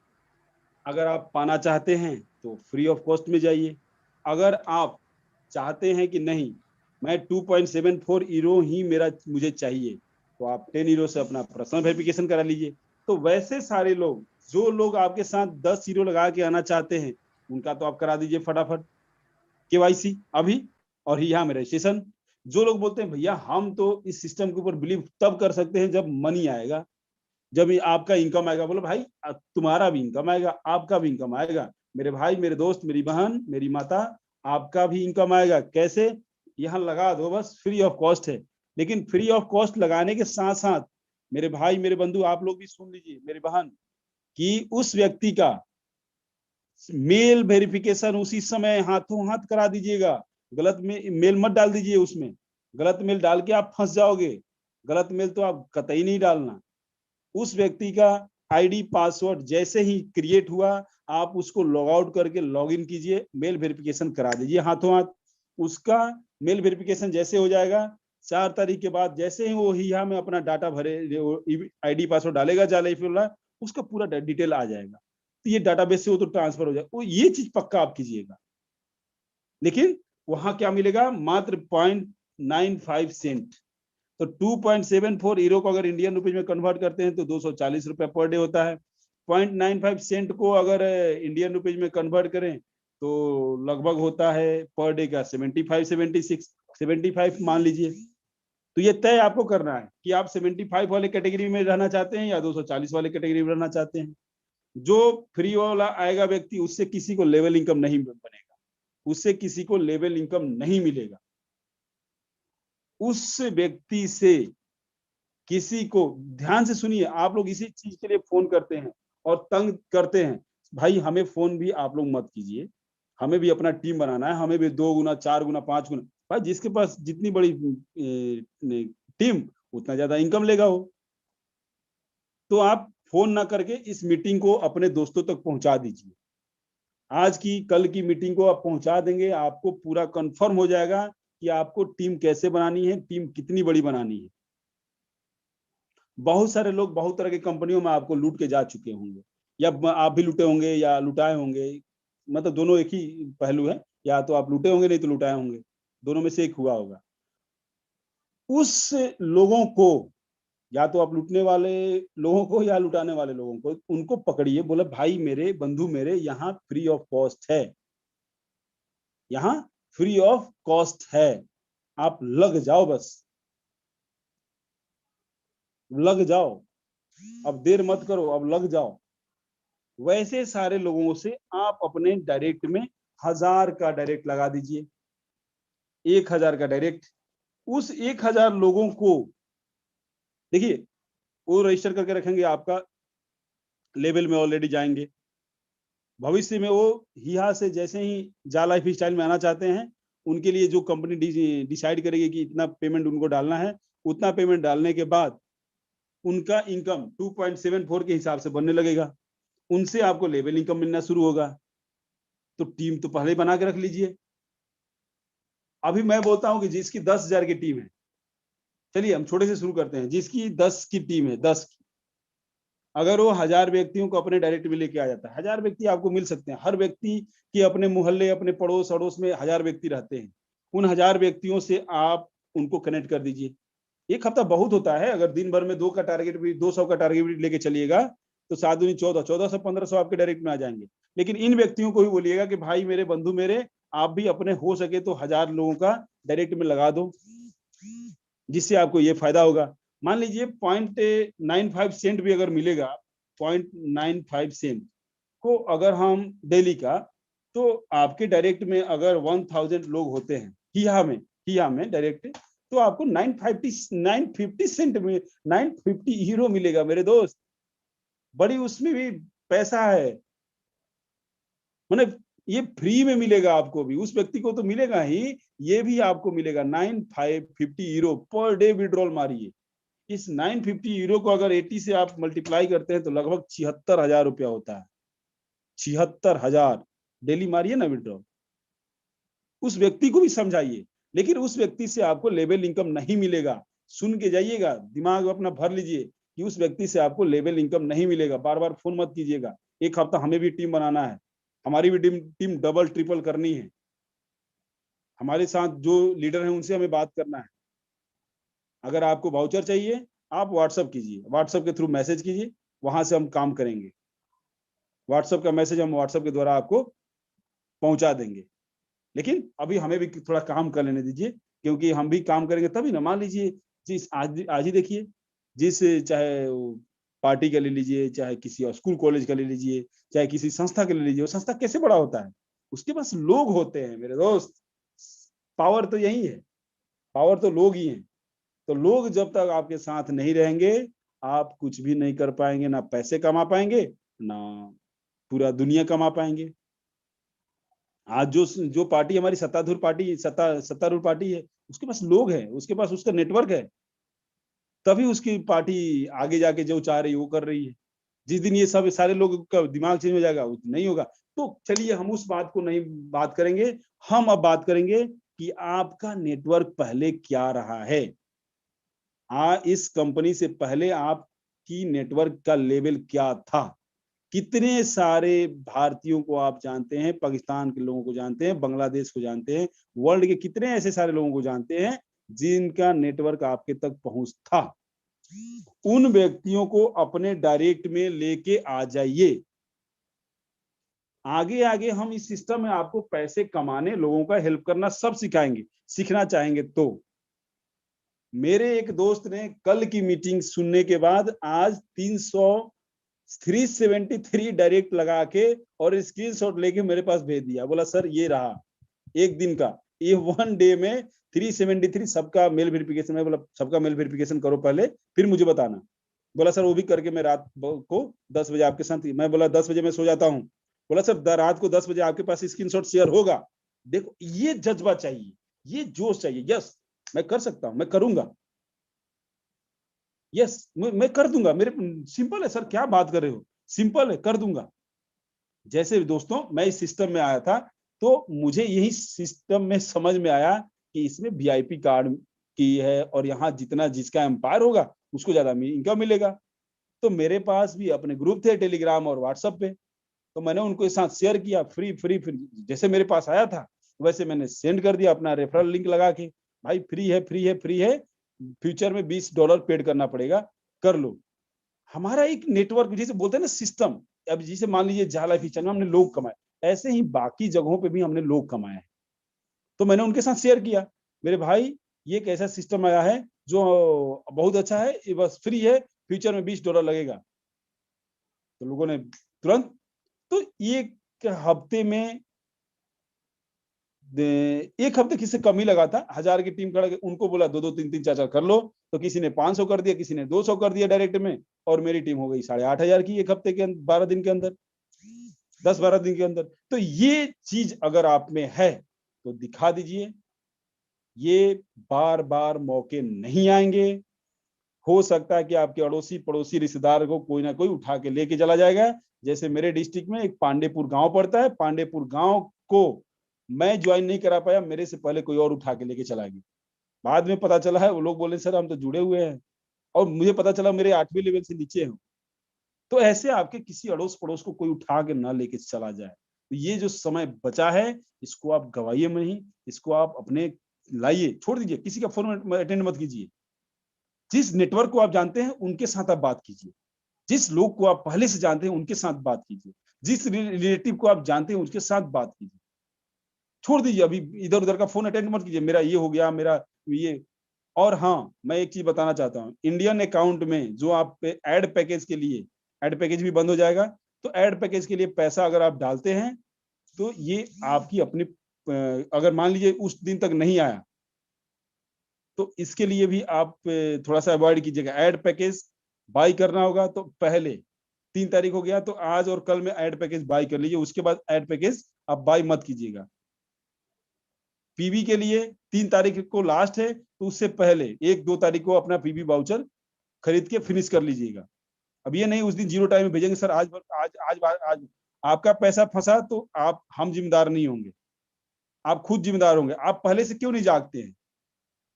अगर आप पाना चाहते हैं तो फ्री ऑफ कॉस्ट में जाइए। अगर आप चाहते हैं कि नहीं मैं 2.74 यूरो ही मुझे चाहिए, तो आप 10 यूरो से अपना पर्सनल वेरिफिकेशन करा लीजिए। तो वैसे सारे लोग, जो लोग आपके साथ 10 यूरो लगा के आना चाहते हैं, उनका तो आप करा दीजिए फटाफट केवाईसी अभी, और यहाँ में रजिस्ट्रेशन। जो लोग बोलते हैं भैया हम तो इस सिस्टम के ऊपर बिलीव तब कर सकते हैं जब मनी आएगा, जब आपका इनकम आएगा। बोलो भाई तुम्हारा भी इनकम आएगा, आपका भी इनकम आएगा, मेरे भाई, मेरे दोस्त, मेरी बहन, मेरी माता, आपका भी इनकम आएगा। कैसे? यहाँ लगा दो बस, फ्री ऑफ कॉस्ट है। लेकिन फ्री ऑफ कॉस्ट लगाने के साथ साथ मेरे भाई, मेरे बंधु, आप लोग भी सुन लीजिए, मेरी बहन, कि उस व्यक्ति का मेल वेरिफिकेशन उसी समय हाथों हाथ करा दीजिएगा। गलत में मेल मत डाल दीजिए उसमें। गलत मेल डाल के आप फंस जाओगे। गलत मेल तो आप कतई नहीं डालना। उस व्यक्ति का आईडी पासवर्ड जैसे ही क्रिएट हुआ, आप उसको लॉग आउट करके लॉग इन कीजिए, मेल वेरिफिकेशन करा दीजिए हाथों हाथ। उसका मेल वेरिफिकेशन जैसे हो जाएगा, 4 तारीख के बाद जैसे ही वो हिया में अपना डाटा भरे, आईडी पासवर्ड डालेगा, जाले फिर उसका पूरा डिटेल आ जाएगा। तो ये डाटाबेस से वो तो ट्रांसफर हो जाएगा। वो ये चीज पक्का आप कीजिएगा। लेकिन वहां क्या मिलेगा? मात्र 0.95 सेंट। तो 2.74 यूरो को अगर इंडियन रुपीज में कन्वर्ट करते हैं तो 240 रुपए पर डे होता है। 0.95 सेंट को अगर इंडियन रुपीज में कन्वर्ट करें तो लगभग होता है पर डे का 75 मान लीजिए। तो ये तय आपको करना है कि आप 75 वाले कैटेगरी में रहना चाहते हैं या 240 वाले कैटेगरी में रहना चाहते हैं। जो फ्री वाला आएगा व्यक्ति, उससे किसी को लेवल इनकम नहीं बनेगा, उससे किसी को लेवल इनकम नहीं मिलेगा। उस व्यक्ति से किसी को, ध्यान से सुनिए, आप लोग इसी चीज के लिए फोन करते हैं और तंग करते हैं। भाई हमें फोन भी आप लोग मत कीजिए, हमें भी अपना टीम बनाना है, हमें भी 2 गुना 4 गुना 5 गुना। भाई जिसके पास जितनी बड़ी टीम उतना ज्यादा इनकम लेगा वो। तो आप फोन ना करके इस मीटिंग को अपने दोस्तों तक पहुंचा दीजिए। आज की कल की मीटिंग को आप पहुंचा देंगे, आपको पूरा कंफर्म हो जाएगा कि आपको टीम कैसे बनानी है, टीम कितनी बड़ी बनानी है। बहुत सारे लोग बहुत तरह की कंपनियों में आपको लूट के जा चुके होंगे, या आप भी लूटे होंगे या लुटाए होंगे। मतलब दोनों एक ही पहलू है, या तो आप लूटे होंगे नहीं तो लुटाए होंगे, दोनों में से एक हुआ होगा। उस लोगों को, या तो आप लूटने वाले लोगों को या लुटाने वाले लोगों को, उनको पकड़िए, बोले भाई मेरे बंधु, मेरे यहाँ फ्री ऑफ कॉस्ट है, यहाँ फ्री ऑफ कॉस्ट है, आप लग जाओ, बस लग जाओ, अब देर मत करो, अब लग जाओ। वैसे सारे लोगों से आप अपने डायरेक्ट में 1000 का डायरेक्ट लगा दीजिए, 1000 का डायरेक्ट। उस 1000 लोगों को देखिए, वो रजिस्टर करके रखेंगे, आपका लेवल में ऑलरेडी जाएंगे। भविष्य में वो यहाँ से जैसे ही जा लाइफ स्टाइल में आना चाहते हैं, उनके लिए जो कंपनी डिसाइड करेगी कि इतना पेमेंट उनको डालना है, उतना पेमेंट डालने के बाद उनका इनकम 2.74 के हिसाब से बनने लगेगा। उनसे आपको लेवल इनकम मिलना शुरू होगा। तो टीम तो पहले बना के रख लीजिए। अभी मैं बोलता हूं कि जिसकी 10,000 की टीम है, चलिए हम छोटे से शुरू करते हैं, जिसकी 10 की टीम है, 10 की, अगर वो 1000 व्यक्तियों को अपने डायरेक्ट में लेके आ जाता है, 1000 व्यक्ति आपको मिल सकते हैं। हर व्यक्ति के अपने मोहल्ले, अपने पड़ोस अड़ोस में 1000 व्यक्ति रहते हैं। उन 1000 व्यक्तियों से आप उनको कनेक्ट कर दीजिए। एक हफ्ता बहुत होता है। अगर दिन भर में 2 का टारगेट भी 200 का टारगेट भी लेके चलिएगा तो 7 दूनी 14, 1400 1500 आपके डायरेक्ट में आ जाएंगे। लेकिन इन व्यक्तियों को भी बोलिएगा कि भाई मेरे बंधु मेरे, आप भी अपने हो सके तो 1000 लोगों का डायरेक्ट में लगा दो, जिससे आपको ये फायदा होगा। मान लीजिए 0.95 सेंट भी अगर मिलेगा, 0.95 सेंट को अगर हम डेली का, तो आपके डायरेक्ट में अगर 1000 लोग होते हैं हिया में डायरेक्ट, तो आपको 950 सेंट में 950 यूरो मिलेगा मेरे दोस्त। बड़ी उसमें भी पैसा है, मतलब ये फ्री में मिलेगा आपको भी, उस व्यक्ति को तो मिलेगा ही, ये भी आपको मिलेगा। 950 यूरो पर डे विड्रॉल मारिए। इस 950 यूरो को अगर 80 से आप मल्टीप्लाई करते हैं तो लगभग 76,000 रुपया होता है। 76,000 डेली मारिए ना विड्रॉल। उस व्यक्ति को भी समझाइए, लेकिन उस व्यक्ति से आपको लेवल इनकम नहीं मिलेगा। सुन के जाइएगा, दिमाग अपना भर लीजिए कि उस व्यक्ति से आपको लेवल इनकम नहीं मिलेगा। बार बार फोन मत कीजिएगा। एक हफ्ता हमें भी टीम बनाना है, हमारी भी टीम डबल ट्रिपल करनी है। हमारे साथ जो लीडर हैं उनसे हमें बात करना है। अगर आपको वाउचर चाहिए आप व्हाट्सएप कीजिए, व्हाट्सएप के थ्रू मैसेज कीजिए, वहां से हम काम करेंगे। व्हाट्सएप का मैसेज हम व्हाट्सएप के द्वारा आपको पहुंचा देंगे। लेकिन अभी हमें भी थोड़ा काम कर लेने दीजिए, क्योंकि हम भी काम करेंगे तभी ना। मान लीजिए जिस आज ही देखिए, जिस चाहे पार्टी का ले लीजिए, चाहे किसी स्कूल कॉलेज का ले लीजिए, चाहे किसी संस्था का ले लीजिए, वो संस्था कैसे बड़ा होता है? उसके पास लोग होते हैं मेरे दोस्त। पावर तो यही है, पावर तो लोग ही हैं। तो लोग जब तक आपके साथ नहीं रहेंगे, आप कुछ भी नहीं कर पाएंगे, ना पैसे कमा पाएंगे, ना पूरा दुनिया कमा पाएंगे। आज जो पार्टी हमारी सत्तारूढ़ पार्टी है, उसके पास लोग हैं, उसके पास उसका नेटवर्क है, तभी उसकी पार्टी आगे जाके जो चाह रही है वो कर रही है। जिस दिन ये सब सारे लोगों का दिमाग चेंज हो जाएगा, वो नहीं होगा। तो चलिए हम उस बात को नहीं बात करेंगे, हम अब बात करेंगे कि आपका नेटवर्क पहले क्या रहा है। इस कंपनी से पहले आपकी नेटवर्क का लेवल क्या था? कितने सारे भारतीयों को आप जानते हैं, पाकिस्तान के लोगों को जानते हैं, बांग्लादेश को जानते हैं, वर्ल्ड के कितने ऐसे सारे लोगों को जानते हैं जिनका नेटवर्क आपके तक पहुंच था? उन व्यक्तियों को अपने डायरेक्ट में लेके आ जाइए। आगे आगे हम इस सिस्टम में आपको पैसे कमाने, लोगों का हेल्प करना सब सिखाएंगे, सीखना चाहेंगे तो। मेरे एक दोस्त ने कल की मीटिंग सुनने के बाद आज 373 डायरेक्ट लगा के और स्क्रीनशॉट लेके मेरे पास भेज दिया। बोला सर ये रहा एक दिन का, ये 1 डे में 373 सबका मेल वेरिफिकेशन। मैं बोला सबका मेल वेरिफिकेशन करो पहले, फिर मुझे बताना। बोला सर वो भी करके मैं रात को 10 बजे आपके साथ। मैं बोला 10 बजे मैं सो जाता हूँ। बोला सर रात को 10 बजे आपके पास स्क्रीनशॉट शेयर होगा। देखो ये जज्बा चाहिए, ये जोश चाहिए। यस मैं कर सकता हूं, मैं करूंगा, यस मैं कर दूंगा। मेरे सिंपल है सर, क्या बात कर रहे हो, सिंपल है, कर दूंगा। जैसे दोस्तों मैं इस सिस्टम में आया था तो मुझे यही सिस्टम में समझ में आया कि इसमें वीआईपी कार्ड की है और यहाँ जितना जिसका एम्पायर होगा उसको ज्यादा इनकम मिलेगा। तो मेरे पास भी अपने ग्रुप थे टेलीग्राम और व्हाट्सएप पे, तो मैंने उनको साथ शेयर किया फ्री फ्री फ्री। जैसे मेरे पास आया था वैसे मैंने सेंड कर दिया अपना रेफरल लिंक लगा के, भाई फ्री है फ्री है फ्री है, फ्यूचर में $20 पेड करना पड़ेगा, कर लो। हमारा एक नेटवर्क, जिसे बोलते हैं ना सिस्टम। अब जिसे मान लीजिए जाला फीचर में हमने लोग कमाए, ऐसे ही बाकी जगहों पे भी हमने लोग कमाए हैं। तो मैंने उनके साथ शेयर किया, मेरे भाई ये एक ऐसा सिस्टम आया है जो बहुत अच्छा है, ये बस फ्री है, फ्यूचर में $20 लगेगा। तो लोगों ने तुरंत, तो एक हफ्ते में एक हफ्ते किसी कम ही लगा था, 1000 की टीम खड़ा, उनको बोला 2-2 3-3 4-4 कर लो। तो किसी ने 500 कर दिया, किसी ने 200 कर दिया डायरेक्ट में, और मेरी टीम हो गई 8,500 की एक हफ्ते के 12 दिन के अंदर, 10-12 दिन के अंदर। तो ये चीज अगर आप में है तो दिखा दीजिए। ये बार बार मौके नहीं आएंगे। हो सकता है कि आपके अड़ोसी पड़ोसी रिश्तेदार को कोई ना कोई उठा के लेके चला जाएगा। जैसे मेरे डिस्ट्रिक्ट में एक पांडेपुर गांव पड़ता है, पांडेपुर गांव को मैं ज्वाइन नहीं करा पाया, मेरे से पहले कोई और उठा के लेके चला गया। बाद में पता चला है वो लोग बोले सर हम तो जुड़े हुए हैं, और मुझे पता चला मेरे 8वें लेवल से नीचे हैं। तो ऐसे आपके किसी अड़ोस पड़ोस को कोई उठा के ना लेके चला जाए। तो ये जो समय बचा है इसको आप गवाइए नहीं, इसको आप अपने लाइए, छोड़ दीजिए, किसी का फोन अटेंड मत कीजिए। जिस नेटवर्क को आप जानते हैं उनके साथ आप बात कीजिए, जिस लोग को आप पहले से जानते हैं उनके साथ बात कीजिए, जिस रिलेटिव को आप जानते हैं उसके साथ बात कीजिए। छोड़ दीजिए, अभी इधर उधर का फोन अटेंड मत कीजिए, मेरा ये हो गया, मेरा ये। और हाँ, मैं एक चीज बताना चाहता हूँ, इंडियन अकाउंट में जो आप एड पैकेज के लिए, एड पैकेज भी बंद हो जाएगा, तो एड पैकेज के लिए पैसा अगर आप डालते हैं तो ये आपकी अपनी, अगर मान लीजिए उस दिन तक नहीं आया तो इसके लिए भी आप थोड़ा सा अवॉइड कीजिएगा। एड पैकेज बाई करना होगा तो पहले 3 तारीख हो गया तो आज और कल में एड पैकेज बाई कर लीजिए, उसके बाद एड पैकेज आप बाई मत कीजिएगा। पीवी के लिए 3 तारीख को लास्ट है, तो उससे पहले 1-2 तारीख को अपना पीवी वाउचर खरीद के फिनिश कर लीजिएगा। अब ये नहीं उस दिन 0 टाइम में भेजेंगे सर, आज आज आज आज आपका पैसा फंसा तो आप, हम जिम्मेदार नहीं होंगे, आप खुद जिम्मेदार होंगे। आप पहले से क्यों नहीं जागते हैं?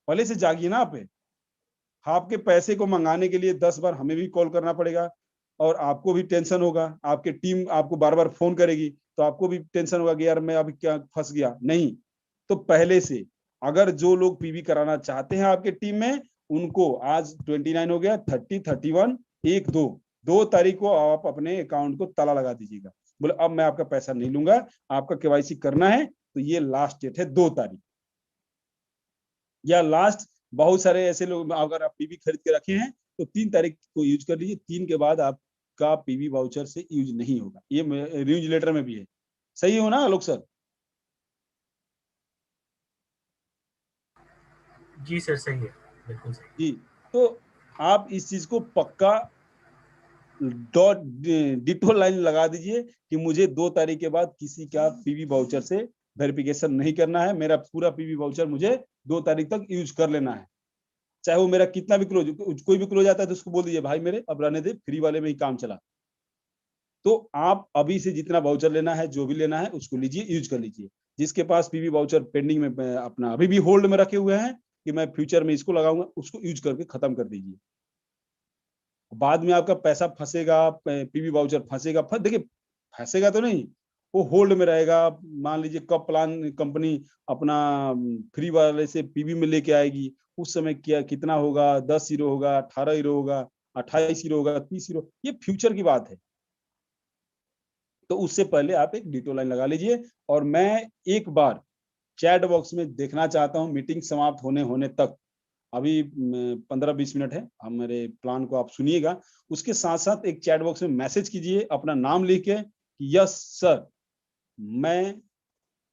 पहले से जागिए ना। आप आपके पैसे को मंगाने के लिए 10 बार हमें भी कॉल करना पड़ेगा और आपको भी टेंशन होगा, आपके टीम आपको बार बार फोन करेगी तो आपको भी टेंशन होगा कि यार मैं अभी क्या फंस गया। नहीं, तो पहले से अगर जो लोग पीवी कराना चाहते हैं आपके टीम में, उनको आज 29 हो गया, 30, 31, 1, 2 तारीख को आप अपने अकाउंट को ताला लगा दीजिएगा। बोले अब मैं आपका पैसा नहीं लूंगा, आपका केवाईसी करना है तो ये लास्ट डेट है 2 तारीख या लास्ट। बहुत सारे ऐसे लोग अगर आप पीवी खरीद के रखे हैं तो 3 तारीख को यूज कर लीजिए, 3 के बाद आपका पीवी वाउचर से यूज नहीं होगा। ये न्यूज लेटर में भी है। सही हो ना आलोक सर? जी सर, सही है, बिल्कुल सही। जी, तो आप इस चीज को पक्का डिटो लाइन लगा दीजिए कि मुझे 2 तारीख के बाद किसी का पीवी वाउचर से वेरिफिकेशन नहीं करना है। मेरा पूरा पीवी वाउचर मुझे 2 तारीख तक यूज कर लेना है, चाहे वो मेरा कितना भी क्लोज, कोई भी क्लोज आता है तो उसको बोल दीजिए भाई मेरे अब रहने दे, फ्री वाले में ही काम चला। तो आप अभी से जितना वाउचर लेना है, जो भी लेना है उसको लीजिए, यूज कर लीजिए। जिसके पास पीवी वाउचर पेंडिंग में अपना अभी भी होल्ड में रखे हुए हैं कि मैं फ्यूचर में इसको लगाऊंगा, उसको यूज करके खत्म कर दीजिए। बाद में आपका पैसा फंसेगा, पीवी वाउचर फंसेगा, देखिए फंसेगा तो नहीं, वो होल्ड में रहेगा। मान लीजिए कब प्लान कंपनी अपना फ्री वाले से पीवी में लेके आएगी, उस समय क्या कितना होगा, 10 हीरो होगा, 18 हीरो होगा, 28 हीरो होगा, 30 हीरो, ये फ्यूचर की बात है। तो उससे पहले आप एक डिटो लाइन लगा लीजिए। और मैं एक बार चैट बॉक्स में देखना चाहता हूँ, मीटिंग समाप्त होने तक अभी 15-20 मिनट है, हम मेरे प्लान को आप सुनिएगा, उसके साथ साथ एक चैट बॉक्स में मैसेज कीजिए अपना नाम लिख के, यस सर मैं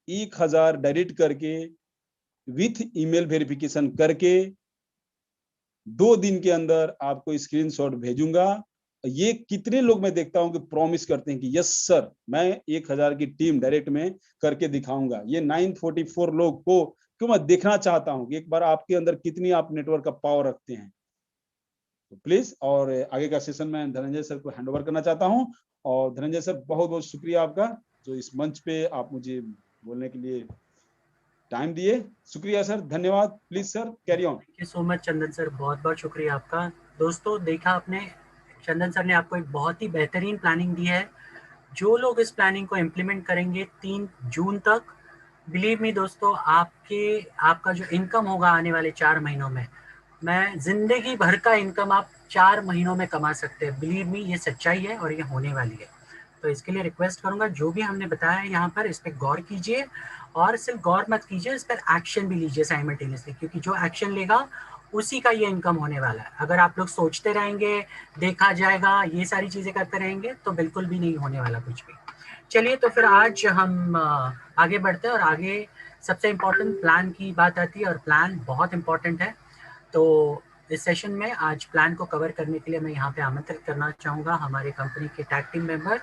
1000 डायरेक्ट करके विथ ईमेल वेरिफिकेशन करके 2 दिन के अंदर आपको स्क्रीनशॉट भेजूंगा। ये कितने लोग मैं देखता हूं कि प्रॉमिस करते हैं कि यस सर मैं 1000 की टीम डायरेक्ट में करके दिखाऊंगा। ये 944 लोग को क्यों मैं देखना चाहता हूं कि एक बार आपके अंदर कितनी आप नेटवर्क का पावर रखते हैं। तो प्लीज, और आगे का सेशन में धनंजय सर को हैंड ओवर करना चाहता हूं। और धनंजय सर बहुत बहुत शुक्रिया आपका, जो इस मंच पे आप मुझे बोलने के लिए टाइम दिए। शुक्रिया सर, धन्यवाद। Please sir carry on. Thank you so much Chandan sir, बहुत बहुत शुक्रिया आपका। दोस्तों देखा आपने, चंदन सर ने आपको एक बहुत ही बेहतरीन प्लानिंग दी है। जो लोग इस प्लानिंग को इम्प्लीमेंट करेंगे 3 जून तक, बिलीव मी दोस्तों, आपका जो इनकम होगा आने वाले 4 महीनों में, मैं जिंदगी भर का इनकम आप 4 महीनों में कमा सकते हैं। बिलीव मी, ये सच्चाई है और ये होने वाली है। तो इसके लिए रिक्वेस्ट करूंगा, जो भी हमने बताया है यहाँ पर, इस पर गौर कीजिए और सिर्फ गौर मत कीजिए, इस पर एक्शन भी लीजिए साइमल्टेनियसली, क्योंकि जो एक्शन लेगा उसी का ये इनकम होने वाला है। अगर आप लोग सोचते रहेंगे, देखा जाएगा, ये सारी चीजें करते रहेंगे, तो बिल्कुल भी नहीं होने वाला कुछ भी। चलिए तो फिर आज हम आगे बढ़ते हैं, और आगे सबसे इम्पोर्टेंट प्लान की बात आती है, और प्लान बहुत इम्पोर्टेंट है। तो इस सेशन में आज प्लान को कवर करने के लिए मैं यहाँ पे आमंत्रित करना चाहूँगा हमारे कंपनी के tag team member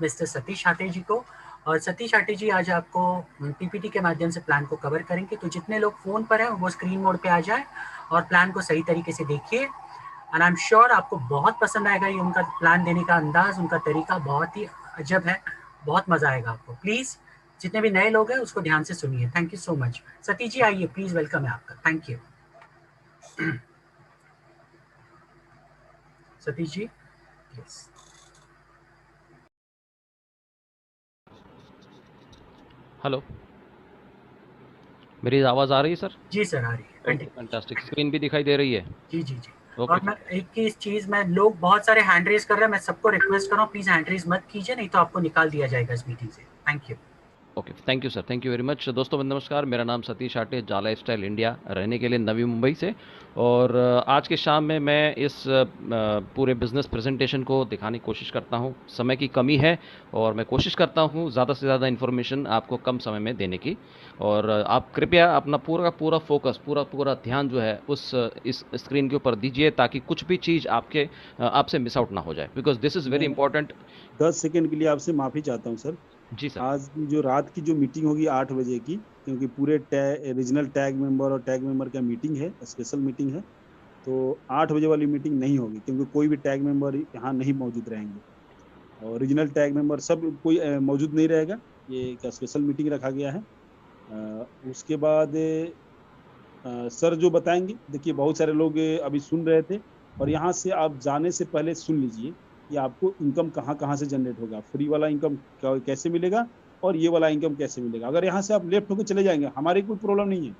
mister Satish आटे जी को। और सतीश आटे जी आज आपको पीपीटी के माध्यम से प्लान को कवर करेंगे। तो जितने लोग फ़ोन पर हैं वो स्क्रीन मोड पे आ जाए और प्लान को सही तरीके से देखिए। एंड आई एम श्योर आपको बहुत पसंद आएगा ये उनका प्लान देने का अंदाज, उनका तरीका बहुत ही अजब है, बहुत मज़ा आएगा आपको। प्लीज़ जितने भी नए लोग हैं उसको ध्यान से सुनिए। Thank you so much. Satish ji आइए प्लीज़, वेलकम है आपका। Thank you Satish ji, please. Hello, मेरी आवाज़ आ रही है सर? जी सर, आ रही है। Okay, continue. फैंटास्टिक। स्क्रीन भी दिखाई दे रही है? जी जी जी। ओके, और मैं एक ही चीज, मैं लोग बहुत सारे हैंड रेज कर रहे हैं, मैं सबको रिक्वेस्ट कर रहा हूँ प्लीज हैंड रेज मत कीजिए, नहीं तो आपको निकाल दिया जाएगा इस मीटिंग से। Thank you. Okay, thank you sir, thank you very much. दोस्तों नमस्कार, मेरा नाम सतीश आटे, जा लाइफस्टाइल इंडिया, रहने के लिए नवी मुंबई से। और आज के शाम में मैं इस पूरे बिजनेस प्रेजेंटेशन को दिखाने की कोशिश करता हूं। समय की कमी है और मैं कोशिश करता हूं ज़्यादा से ज़्यादा इन्फॉर्मेशन आपको कम समय में देने की। और आप कृपया अपना पूरा पूरा फोकस, पूरा पूरा ध्यान जो है उस इस स्क्रीन के ऊपर दीजिए, ताकि कुछ भी चीज़ आपसे मिस आउट ना हो जाए, बिकॉज दिस इज़ वेरी मैं इंपॉर्टेंट। 10 सेकंड के लिए आपसे माफी चाहता हूँ सर। जी सर। आज की जो रात की जो मीटिंग होगी 8 बजे की, क्योंकि पूरे रीजनल टैग मेंबर और टैग मेंबर का मीटिंग है, स्पेशल मीटिंग है। तो 8 बजे वाली मीटिंग नहीं होगी, क्योंकि कोई भी टैग मेंबर यहाँ नहीं मौजूद रहेंगे। और रीजनल टैग मेंबर सब कोई मौजूद नहीं रहेगा। ये एक स्पेशल मीटिंग रखा गया है। उसके बाद सर जो बताएंगे, देखिए बहुत सारे लोग अभी सुन रहे थे, और यहाँ से आप जाने से पहले सुन लीजिए कि आपको इनकम कहाँ कहाँ से जनरेट होगा, फ्री वाला इनकम कैसे मिलेगा, और ये वाला इनकम कैसे मिलेगा। अगर यहाँ से आप लेफ्ट होकर चले जाएंगे, हमारी कोई प्रॉब्लम नहीं है,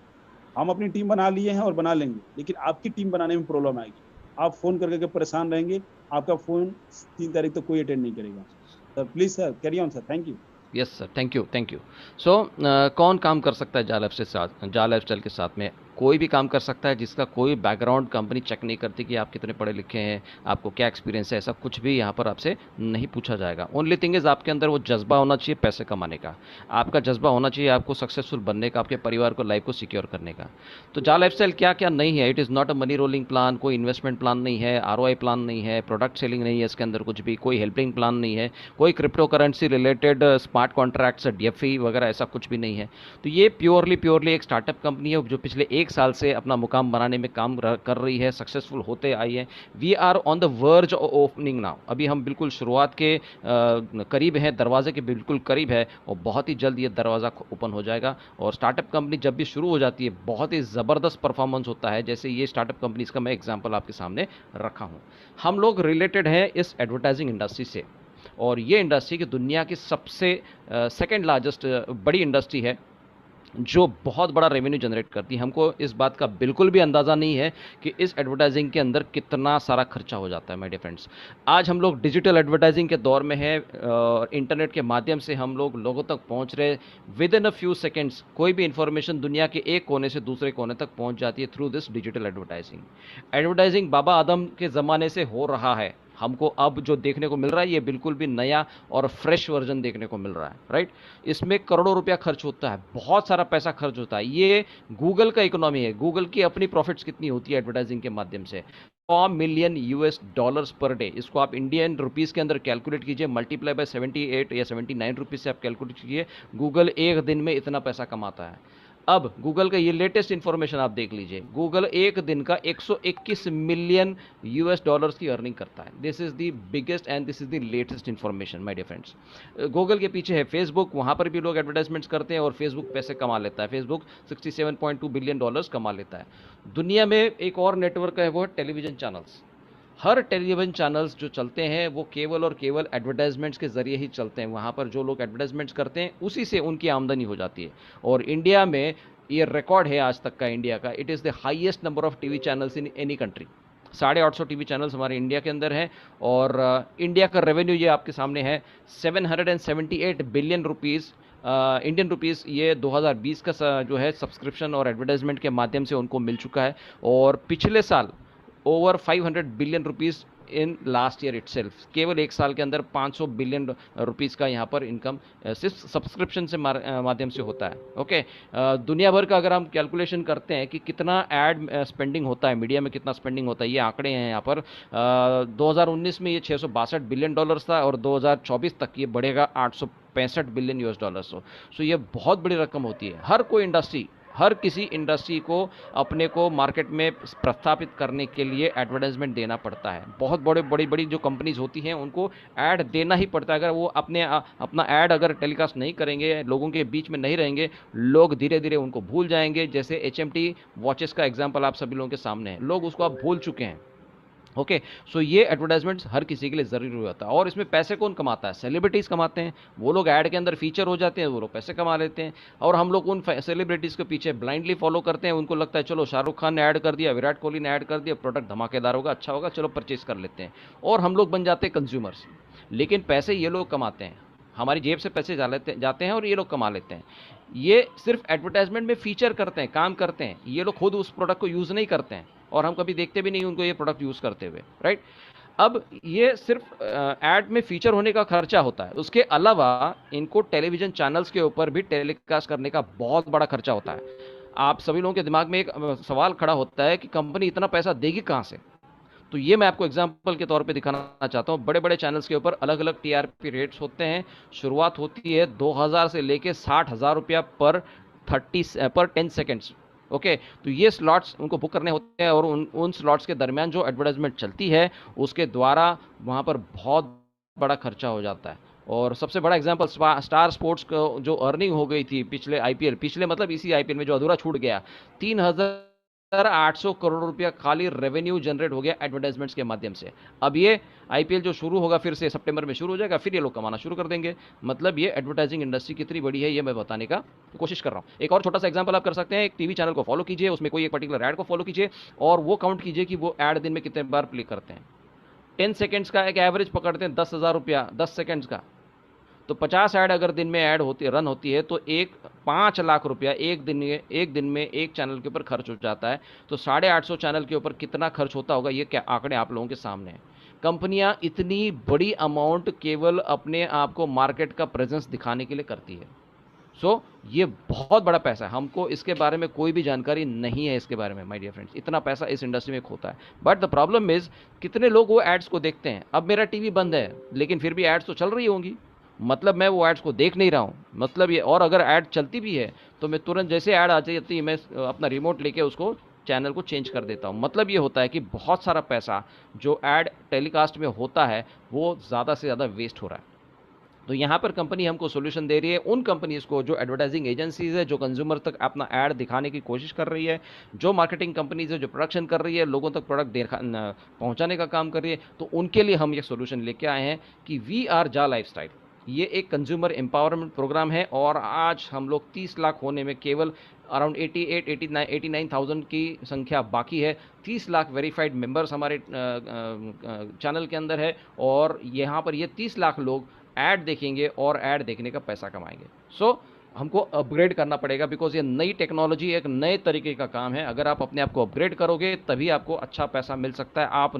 हम अपनी टीम बना लिए हैं और बना लेंगे, लेकिन आपकी टीम बनाने में प्रॉब्लम आएगी। आप फोन करके परेशान रहेंगे, आपका फोन 3 तारीख तक कोई अटेंड नहीं करेगा। Sir please sir, carry on sir, thank you. Yes sir, thank you, thank you. So कौन काम कर सकता है जा लाइफस्टाइल के साथ में? कोई भी काम कर सकता है जिसका कोई बैकग्राउंड कंपनी चेक नहीं करती कि आप कितने पढ़े लिखे हैं, आपको क्या एक्सपीरियंस है, ऐसा कुछ भी यहाँ पर आपसे नहीं पूछा जाएगा। ओनली थिंग इज़ आपके अंदर वो जज्बा होना चाहिए पैसे कमाने का, आपका जज्बा होना चाहिए आपको सक्सेसफुल बनने का, आपके परिवार को, लाइफ को सिक्योर करने का। तो जा लाइफस्टाइल क्या क्या नहीं है? It is not a money rolling plan, कोई इन्वेस्टमेंट प्लान नहीं है, आरओआई प्लान नहीं है, प्रोडक्ट सेलिंग नहीं है इसके अंदर कुछ भी, कोई हेल्पिंग प्लान नहीं है, कोई crypto currency related smart contracts, DFE वगैरह ऐसा कुछ भी नहीं है। तो ये प्योरली एक स्टार्टअप कंपनी है जो पिछले 1 साल से अपना मुकाम बनाने में काम कर रही है, सक्सेसफुल होते आई है। We are on the verge of opening now. अभी हम बिल्कुल शुरुआत के करीब हैं, दरवाजे के बिल्कुल करीब है, और बहुत ही जल्द ये दरवाज़ा ओपन हो जाएगा। और स्टार्टअप कंपनी जब भी शुरू हो जाती है, बहुत ही ज़बरदस्त परफॉर्मेंस होता है, जैसे ये स्टार्टअप कंपनीज का मैं एग्जाम्पल आपके सामने रखा हूँ। हम लोग रिलेटेड हैं इस एडवर्टाइजिंग इंडस्ट्री से, और ये इंडस्ट्री की दुनिया की सबसे सेकंड लार्जेस्ट बड़ी इंडस्ट्री है, जो बहुत बड़ा रेवेन्यू जनरेट करती है। हमको इस बात का बिल्कुल भी अंदाज़ा नहीं है कि इस एडवर्टाइजिंग के अंदर कितना सारा खर्चा हो जाता है माय डियर फ्रेंड्स। आज हम लोग डिजिटल एडवर्टाइजिंग के दौर में हैं, और इंटरनेट के माध्यम से हम लोग लोगों तक पहुंच रहे। With in a few seconds कोई भी इंफॉर्मेशन दुनिया के एक कोने से दूसरे कोने तक पहुंच जाती है through this digital advertising. Advertising बाबा आदम के ज़माने से हो रहा है, हमको अब जो देखने को मिल रहा है ये बिल्कुल भी नया और फ्रेश वर्जन देखने को मिल रहा है, राइट। इसमें करोड़ों रुपया खर्च होता है, बहुत सारा पैसा खर्च होता है। ये गूगल का इकोनॉमी है। गूगल की अपनी प्रॉफिट्स कितनी होती है एडवर्टाइजिंग के माध्यम से? $100 मिलियन पर डे। इसको आप इंडियन रुपीस के अंदर कैलकुलेट कीजिए, मल्टीप्लाई बाय 78 या 79 रुपीज से आप कैलकुलेट कीजिए। गूगल एक दिन में इतना पैसा कमाता है। अब गूगल का ये लेटेस्ट इंफॉर्मेशन आप देख लीजिए, गूगल एक दिन का 121 मिलियन US डॉलर्स की अर्निंग करता है। This is the biggest and this is the latest information my dear friends. Google के पीछे है फेसबुक, वहां पर भी लोग एडवर्टाइजमेंट्स करते हैं और फेसबुक पैसे कमा लेता है। फेसबुक $67.2 बिलियन कमा लेता है। दुनिया में एक और नेटवर्क है, वो है टेलीविजन चैनल्स। हर टेलीविजन चैनल्स जो चलते हैं वो केवल और केवल एडवर्टाइजमेंट्स के जरिए ही चलते हैं। वहाँ पर जो लोग एडवर्टाइजमेंट्स करते हैं उसी से उनकी आमदनी हो जाती है। और इंडिया में ये रिकॉर्ड है आज तक का इंडिया का, it is the highest number of TV channels in any country. 850 TV channels हमारे इंडिया के अंदर हैं। और इंडिया का रेवेन्यू ये आपके सामने है 778 बिलियन रुपीज़ इंडियन रुपीज़। ये 2020 का जो है सब्सक्रिप्शन और एडवर्टाइजमेंट के माध्यम से उनको मिल चुका है। और पिछले साल over 500 billion rupees in last year itself. केवल एक साल के अंदर 500 बिलियन रुपीज़ का यहाँ पर इनकम सिर्फ सब्सक्रिप्शन से माध्यम से होता है। ओके, दुनिया भर का अगर हम कैलकुलेशन करते हैं कि कितना एड स्पेंडिंग होता है, मीडिया में कितना स्पेंडिंग होता है, ये आंकड़े हैं यहाँ पर। 2019 में ये $662 बिलियन था, और 2024 तक ये बढ़ेगा $865 बिलियन US। सो ये बहुत बड़ी रकम होती है। हर किसी इंडस्ट्री को अपने को मार्केट में प्रस्थापित करने के लिए एडवर्टाइजमेंट देना पड़ता है। बहुत बड़ी जो कंपनीज होती हैं उनको ऐड देना ही पड़ता है। अगर वो अपना ऐड अगर टेलीकास्ट नहीं करेंगे, लोगों के बीच में नहीं रहेंगे, लोग धीरे धीरे उनको भूल जाएंगे। जैसे HMT वॉचेस का एग्जाम्पल आप सभी लोगों के सामने है, लोग उसको आप भूल चुके हैं। ओके सो ये एडवर्टाइजमेंट्स हर किसी के लिए ज़रूरी होता है। और इसमें पैसे कौन कमाता है? सेलिब्रिटीज़ कमाते हैं। वो लोग ऐड के अंदर फीचर हो जाते हैं, वो लोग पैसे कमा लेते हैं। और हम लोग उन सेलिब्रिटीज़ के पीछे ब्लाइंडली फॉलो करते हैं। उनको लगता है चलो शाहरुख खान ने ऐड कर दिया, विराट कोहली ने ऐड कर दिया, प्रोडक्ट धमाकेदार होगा, अच्छा होगा, चलो परचेज कर लेते हैं। और हम लोग बन जाते हैं कंज्यूमर्स। लेकिन पैसे ये लोग कमाते हैं, हमारी जेब से पैसे जाते हैं और ये लोग कमा लेते हैं। ये सिर्फ एडवर्टाइजमेंट में फीचर करते हैं, काम करते हैं। ये लोग खुद उस प्रोडक्ट को यूज़ नहीं करते हैं और हम कभी देखते भी नहीं उनको ये प्रोडक्ट यूज़ करते हुए, राइट। अब ये सिर्फ ऐड में फीचर होने का खर्चा होता है। उसके अलावा इनको टेलीविजन चैनल्स के ऊपर भी टेलीकास्ट करने का बहुत बड़ा खर्चा होता है। आप सभी लोगों के दिमाग में एक सवाल खड़ा होता है कि कंपनी इतना पैसा देगी कहाँ से? तो ये मैं आपको एग्जांपल के तौर पे दिखाना चाहता हूँ। बड़े बड़े चैनल्स के ऊपर अलग अलग टीआरपी रेट्स होते हैं। शुरुआत होती है 2000 से लेके 60,000 रुपया पर 10 सेकेंड्स। ओके तो ये स्लॉट्स उनको बुक करने होते हैं और उन स्लॉट्स के दरमियान जो एडवर्टाइजमेंट चलती है उसके द्वारा वहाँ पर बहुत बड़ा खर्चा हो जाता है। और सबसे बड़ा एग्जांपल स्टार स्पोर्ट्स को जो अर्निंग हो गई थी पिछले आईपीएल, पिछले मतलब इसी आईपीएल में जो अधूरा छूट गया, 3,800 करोड़ रुपया खाली रेवेन्यू जनरेट हो गया एडवर्टाइजमेंट्स के माध्यम से। अब ये आईपीएल जो शुरू होगा फिर से सितंबर में शुरू हो जाएगा, फिर ये लोग कमाना शुरू कर देंगे। मतलब ये एडवर्टाइजिंग इंडस्ट्री कितनी बड़ी है ये मैं बताने का कोशिश कर रहा हूँ। एक और छोटा सा एग्जांपल आप कर सकते हैं। एक टीवी चैनल को फॉलो कीजिए, उसमें कोई एक पर्टिकुलर ऐड को फॉलो कीजिए और वो काउंट कीजिए कि वो ऐड दिन में कितने बार प्ले करते हैं। 10 सेकेंड्स का एक एवरेज पकड़ते हैं 10,000 रुपया 10 सेकेंड्स का, तो 50 ऐड अगर दिन में ऐड होती रन होती है तो 5 लाख रुपया एक दिन में एक चैनल के ऊपर खर्च हो जाता है। तो 850 चैनल के ऊपर कितना खर्च होता होगा ये क्या आंकड़े आप लोगों के सामने हैं। कंपनियां इतनी बड़ी अमाउंट केवल अपने आप को मार्केट का प्रेजेंस दिखाने के लिए करती है। सो ये बहुत बड़ा पैसा है। हमको इसके बारे में कोई भी जानकारी नहीं है इसके बारे में माय डियर फ्रेंड्स। इतना पैसा इस इंडस्ट्री में खोता है। बट द प्रॉब्लम इज कितने लोग वो एड्स को देखते हैं। अब मेरा टीवी बंद है लेकिन फिर भी एड्स तो चल रही होंगी, मतलब मैं वो एड्स को देख नहीं रहा हूँ, मतलब ये। और अगर ऐड चलती भी है तो मैं तुरंत जैसे ऐड आ जाती है मैं अपना रिमोट लेके उसको चैनल को चेंज कर देता हूँ। मतलब ये होता है कि बहुत सारा पैसा जो ऐड टेलीकास्ट में होता है वो ज़्यादा से ज़्यादा वेस्ट हो रहा है। तो यहाँ पर कंपनी हमको सोल्यूशन दे रही है उन कंपनीज को जो एडवर्टाइजिंग एजेंसीज है, जो कंज्यूमर तक अपना ऐड दिखाने की कोशिश कर रही है, जो मार्केटिंग कंपनीज है जो प्रोडक्शन कर रही है, लोगों तक प्रोडक्ट पहुँचाने का काम कर रही है। तो उनके लिए हम ये सोल्यूशन लेके आए हैं कि वी आर जा लाइफस्टाइल। ये एक कंज्यूमर एम्पावरमेंट प्रोग्राम है और आज हम लोग 30 लाख होने में केवल अराउंड 89,000 की संख्या बाकी है। 30 लाख वेरीफाइड मेंबर्स हमारे चैनल के अंदर है और यहाँ पर ये 30 लाख लोग ऐड देखेंगे और ऐड देखने का पैसा कमाएंगे। सो हमको अपग्रेड करना पड़ेगा बिकॉज ये नई टेक्नोलॉजी एक नए तरीके का काम है। अगर आप अपने आप को अपग्रेड करोगे तभी आपको अच्छा पैसा मिल सकता है। आप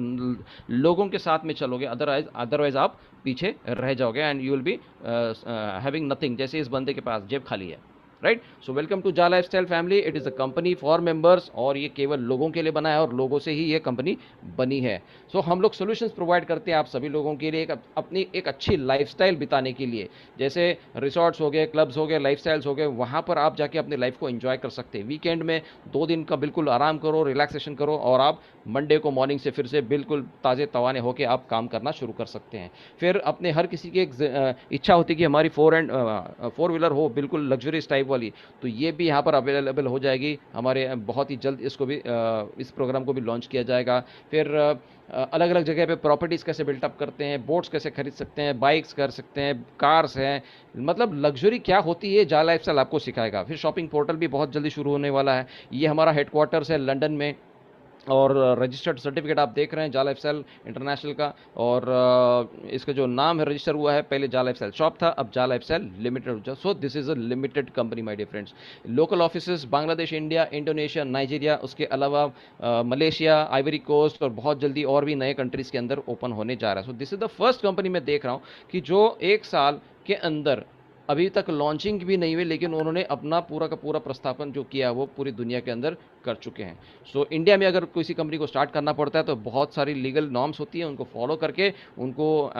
लोगों के साथ में चलोगे, अदरवाइज आप पीछे रह जाओगे and you will be having nothing, जैसे इस बंदे के पास जेब खाली है, राइट। सो वेलकम टू जा lifestyle family. It is a company for members और ये केवल लोगों के लिए बना है और लोगों से ही ये कंपनी बनी है। सो हम लोग सॉल्यूशंस प्रोवाइड करते हैं आप सभी लोगों के लिए अपनी एक अच्छी लाइफस्टाइल बिताने के लिए। जैसे रिसोर्ट्स हो गए, क्लब्स हो गए, लाइफस्टाइल्स हो गए, वहाँ पर आप जाके अपनी लाइफ को एंजॉय कर सकते हैं। वीकेंड में 2 दिन का बिल्कुल आराम करो, रिलैक्सेशन करो और आप मंडे को मॉर्निंग से फिर से बिल्कुल ताज़े तवाने होकर आप काम करना शुरू कर सकते हैं। फिर अपने हर किसी की एक इच्छा होती है कि हमारी 4 व्हीलर हो बिल्कुल लग्जरीज टाइप वाली, तो ये भी यहाँ पर अवेलेबल हो जाएगी। हमारे बहुत ही जल्द इसको भी इस प्रोग्राम को भी लॉन्च किया जाएगा। फिर अलग अलग जगह पे प्रॉपर्टीज़ कैसे बिल्टअप करते हैं, बोट्स कैसे खरीद सकते हैं, बाइक्स कर सकते हैं, कार्स हैं, मतलब लग्जरी क्या होती है जा लाइफस्टाइल आपको सिखाएगा। फिर शॉपिंग पोर्टल भी बहुत जल्दी शुरू होने वाला है। ये हमारा हेडक्वार्टर्स है लंदन में और रजिस्टर्ड सर्टिफिकेट आप देख रहे हैं जा लाइफस्टाइल इंटरनेशनल का। और इसका जो नाम है रजिस्टर हुआ है, पहले जा लाइफस्टाइल शॉप था, अब जा लाइफस्टाइल लिमिटेड हो जाए। So this is a limited company my dear friends. Local offices Bangladesh, India, Indonesia, Nigeria, उसके अलावा मलेशिया, आइवरी कोस्ट और बहुत जल्दी और भी नए कंट्रीज़ के अंदर ओपन होने जा रहा है। सो this is the first company मैं देख रहा हूँ कि जो 1 साल के अंदर अभी तक लॉन्चिंग भी नहीं हुई लेकिन उन्होंने अपना पूरा का पूरा प्रस्थापन जो किया वो पूरी दुनिया के अंदर कर चुके हैं। सो इंडिया में अगर किसी कंपनी को स्टार्ट करना पड़ता है तो बहुत सारी लीगल नॉर्म्स होती हैं, उनको फॉलो करके उनको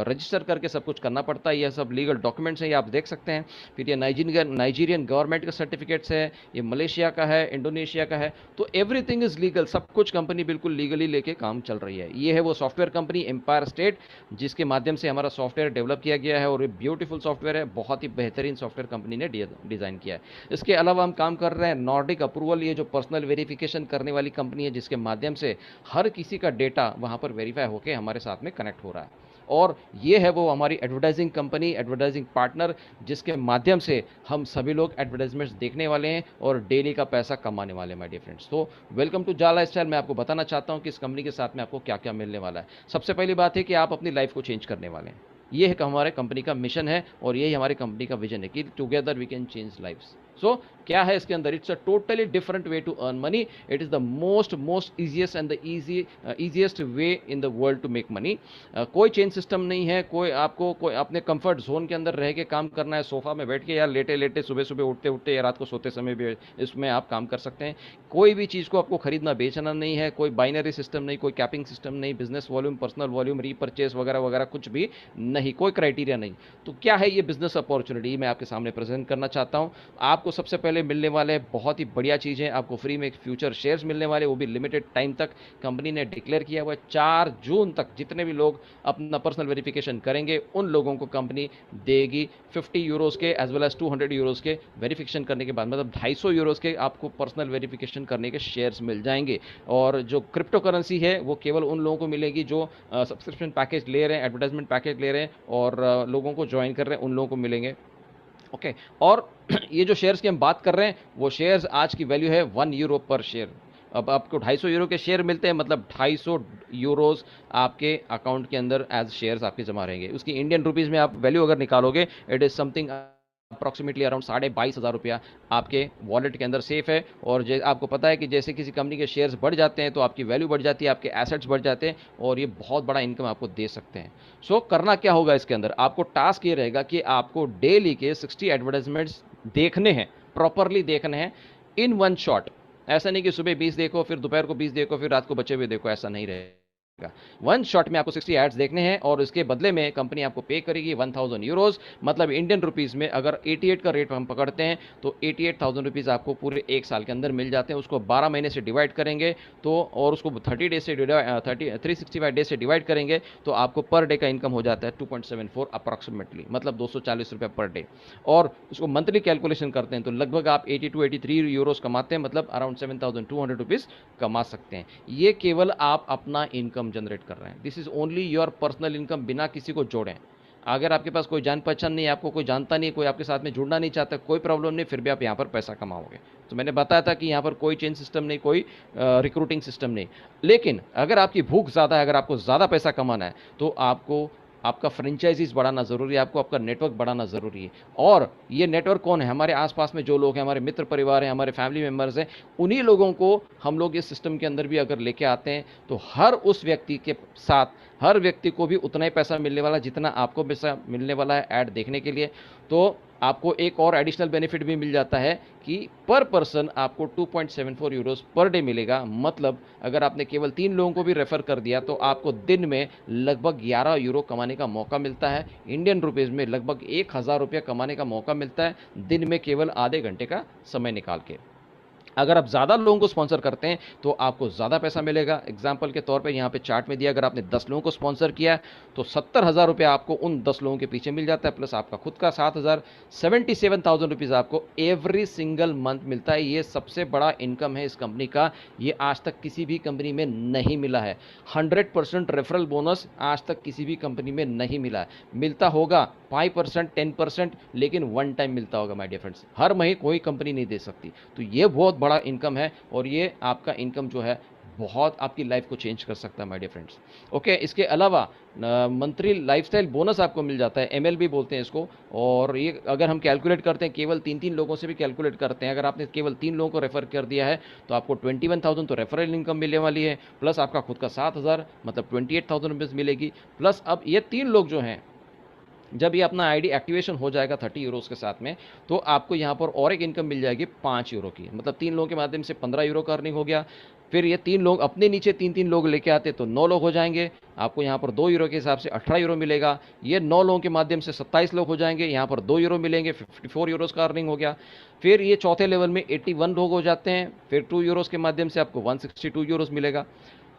रजिस्टर करके सब कुछ करना पड़ता है। यह सब लीगल डॉक्यूमेंट्स हैं, ये आप देख सकते हैं। फिर ये नाइजीरियन गवर्नमेंट का सर्टिफिकेट्स है, ये मलेशिया का है, इंडोनेशिया का है। तो एवरीथिंग इज़ लीगल, सब कुछ कंपनी बिल्कुल लीगली लेके काम चल रही है। ये है वो सॉफ्टवेयर कंपनी एम्पायर स्टेट जिसके माध्यम से हमारा सॉफ्टवेयर डेवलप किया गया है और ये ब्यूटीफुल सॉफ्टवेयर है, बहुत ही बेहतरीन सॉफ्टवेयर कंपनी ने डिज़ाइन किया है। इसके अलावा हम काम कर रहे हैं नॉर्डिक अप्रूवल, ये जो पर्सनल वेरिफिकेशन करने वाली कंपनी है, जिसके माध्यम से हर किसी का डेटा वहाँ पर वेरीफाई होकर हमारे साथ में कनेक्ट हो रहा है। और ये है वो हमारी एडवर्टाइजिंग कंपनी, एडवर्टाइजिंग पार्टनर, जिसके माध्यम से हम सभी लोग एडवर्टाइजमेंट्स देखने वाले हैं और डेली का पैसा कमाने वाले हैं माय डियर फ्रेंड्स। तो वेलकम टू जाला स्टाइल। मैं आपको बताना चाहता हूं कि इस कंपनी के साथ में आपको क्या क्या मिलने वाला है। सबसे पहली बात है कि आप अपनी लाइफ को चेंज करने वाले हैं। ये है हमारे कंपनी का मिशन है और यही हमारी कंपनी का विजन है कि together we can change lifes. So क्या है इसके अंदर? It's a totally different way to earn money. It is the most easiest and the easiest way in the world to make money. कोई change system नहीं है, कोई अपने comfort zone के अंदर रह के काम करना है, सोफा में बैठ के या लेटे लेटे सुबह सुबह उठते उठते या रात को सोते समय भी इसमें आप काम कर सकते हैं। कोई भी चीज़ को आपको खरीदना बेचना नहीं है, कोई बाइनरी सिस्टम नहीं, कोई कैपिंग सिस्टम नहीं, बिजनेस वॉल्यूम, पर्सनल वॉल्यूम, रीपरचेस वगैरह वगैरह कुछ भी नहीं, कोई क्राइटेरिया नहीं। तो क्या है ये बिजनेस अपॉर्चुनिटी, मैं आपके सामने प्रेजेंट करना चाहता हूँ। आपको सबसे पहले मिलने वाले बहुत ही बढ़िया चीज़ें, आपको फ्री में फ्यूचर शेयर्स मिलने वाले, वो भी लिमिटेड टाइम तक। कंपनी ने डिक्लेयर किया हुआ है 4 जून तक जितने भी लोग अपना पर्सनल वेरिफिकेशन करेंगे उन लोगों को कंपनी देगी 50 यूरोज़ के एज वेल एज 200 यूरोज़ के वेरिफिकेशन करने के बाद, मतलब 250 यूरोज़ के आपको पर्सनल वेरिफिकेशन करने के शेयर्स मिल जाएंगे। और जो क्रिप्टो करेंसी है वो केवल उन लोगों को मिलेगी जो सब्सक्रिप्शन पैकेज ले रहे हैं, एडवर्टाइजमेंट पैकेज ले रहे हैं और लोगों को ज्वाइन कर रहे हैं, उन लोगों को मिलेंगे। ओके और ये जो शेयर्स की हम बात कर रहे हैं वो शेयर्स आज की वैल्यू है 1 यूरो पर शेयर। अब आपको 250 यूरो के शेयर मिलते हैं, मतलब 250 यूरोज़ आपके अकाउंट के अंदर एज शेयर्स आपके जमा रहेंगे। उसकी इंडियन रुपीज़ में आप वैल्यू अगर निकालोगे, it is something approximately around 22,500 रुपया आपके वॉलेट के अंदर सेफ है। और आपको पता है कि जैसे किसी कंपनी के शेयर्स बढ़ जाते हैं तो आपकी वैल्यू बढ़ जाती है, आपके एसेट्स बढ़ जाते हैं और ये बहुत बड़ा इनकम आपको दे सकते हैं। सो करना क्या होगा इसके अंदर? आपको टास्क ये रहेगा कि आपको डेली के 60 एडवर्टाइजमेंट्स देखने हैं, प्रॉपरली देखने हैं इन वन शॉट। ऐसा नहीं कि सुबह 20 देखो, फिर दोपहर को 20 देखो, फिर रात को बचे हुए देखो, ऐसा नहीं रहेगा। वन शॉट में आपको 60 एड्स देखने हैं और इसके बदले में कंपनी आपको पे करेगी 1000 यूरोज़, मतलब इंडियन रुपीज़ में अगर 88 का रेट हम पकड़ते हैं तो 88,000 रुपीज़ आपको पूरे 1 साल के अंदर मिल जाते हैं। उसको 12 महीने से डिवाइड करेंगे तो, और उसको 365 डेज से डिवाइड करेंगे तो आपको पर डे का इनकम हो जाता है 2.74 अप्रॉक्सीमेटली, मतलब 240 रुपये पर डे। और उसको मंथली कैलकुलेशन करते हैं तो लगभग आप 82-83 यूरोज़ कमाते हैं, मतलब अराउंड 7,200 रुपीज़ कमा सकते हैं। ये केवल आप अपना इनकम जनरेट कर रहे हैं। This is only your personal income, बिना किसी को जोड़ें। अगर आपके पास कोई जान पहचान नहीं है, आपको कोई जानता नहीं है, कोई आपके साथ में जुड़ना नहीं चाहता, कोई प्रॉब्लम नहीं, फिर भी आप यहाँ पर पैसा कमाओगे। तो मैंने बताया था कि यहाँ पर कोई चेन सिस्टम नहीं, कोई रिक्रूटिंग सिस्टम नहीं। लेकिन अगर आपकी भूख ज़्यादा है, अगर आपको ज़्यादा पैसा कमाना है तो आपको आपका फ्रेंचाइजीज बढ़ाना ज़रूरी है, आपको आपका नेटवर्क बढ़ाना ज़रूरी है। और ये नेटवर्क कौन है? हमारे आसपास में जो लोग हैं, हमारे मित्र परिवार हैं, हमारे फैमिली मेम्बर्स हैं, उन्हीं लोगों को हम लोग इस सिस्टम के अंदर भी अगर लेके आते हैं तो हर उस व्यक्ति के साथ हर व्यक्ति को भी उतना ही पैसा मिलने वाला जितना आपको पैसा मिलने वाला है ऐड देखने के लिए। तो आपको एक और एडिशनल बेनिफिट भी मिल जाता है कि पर पर्सन आपको 2.74 यूरोज़ पर डे मिलेगा। मतलब अगर आपने केवल 3 लोगों को भी रेफर कर दिया तो आपको दिन में लगभग 11 यूरो कमाने का मौका मिलता है। इंडियन रुपीज़ में लगभग 1000 रुपया कमाने का मौका मिलता है दिन में केवल आधे घंटे का समय निकाल के। अगर आप ज़्यादा लोगों को स्पॉन्सर करते हैं तो आपको ज़्यादा पैसा मिलेगा। एग्जाम्पल के तौर पे यहाँ पे चार्ट में दिया, अगर आपने 10 लोगों को स्पॉन्सर किया तो 70,000 रुपये आपको उन 10 लोगों के पीछे मिल जाता है, प्लस आपका खुद का 77,000 रुपीज़ आपको एवरी सिंगल मंथ मिलता है। ये सबसे बड़ा इनकम है इस कंपनी का, ये आज तक किसी भी कंपनी में नहीं मिला है। 100% रेफरल बोनस आज तक किसी भी कंपनी में नहीं मिला है। मिलता होगा 5%, 10%, लेकिन वन टाइम मिलता होगा माय डियर फ्रेंड्स। हर महीने कोई कंपनी नहीं दे सकती। तो ये बहुत बड़ा इनकम है और ये आपका इनकम जो है बहुत आपकी लाइफ को चेंज कर सकता है माय डियर फ्रेंड्स। ओके, इसके अलावा मंथली लाइफस्टाइल बोनस आपको मिल जाता है, MLB बोलते हैं इसको। और ये अगर हम कैलकुलेट करते हैं, केवल 3-3 लोगों से भी कैलकुलेट करते हैं, अगर आपने केवल 3 लोगों को रेफर कर दिया है तो आपको 21,000 तो रेफरल इनकम मिलने वाली है, प्लस आपका खुद का 7,000 मतलब 28,000 रुपीज़ मिलेगी। प्लस अब ये 3 लोग जो हैं, जब ये अपना आईडी एक्टिवेशन हो जाएगा 30 यूरोज़ के साथ में, तो आपको यहाँ पर और एक इनकम मिल जाएगी 5 यूरो की, मतलब 3 लोगों के माध्यम से 15 यूरो का अर्निंग हो गया। फिर ये 3 लोग अपने नीचे 3-3 लोग लेके आते तो 9 लोग हो जाएंगे, आपको यहाँ पर 2 यूरो के हिसाब से 18 यूरो मिलेगा। ये 9 लोगों के माध्यम से 27 लोग हो जाएंगे, यहाँ पर 2 यूरो मिलेंगे, 54 यूरोज़ का अर्निंग हो गया। फिर ये चौथे लेवल में 81 लोग हो जाते हैं, फिर 2 यूरोज़ के माध्यम से आपको 162 यूरोज़ मिलेगा।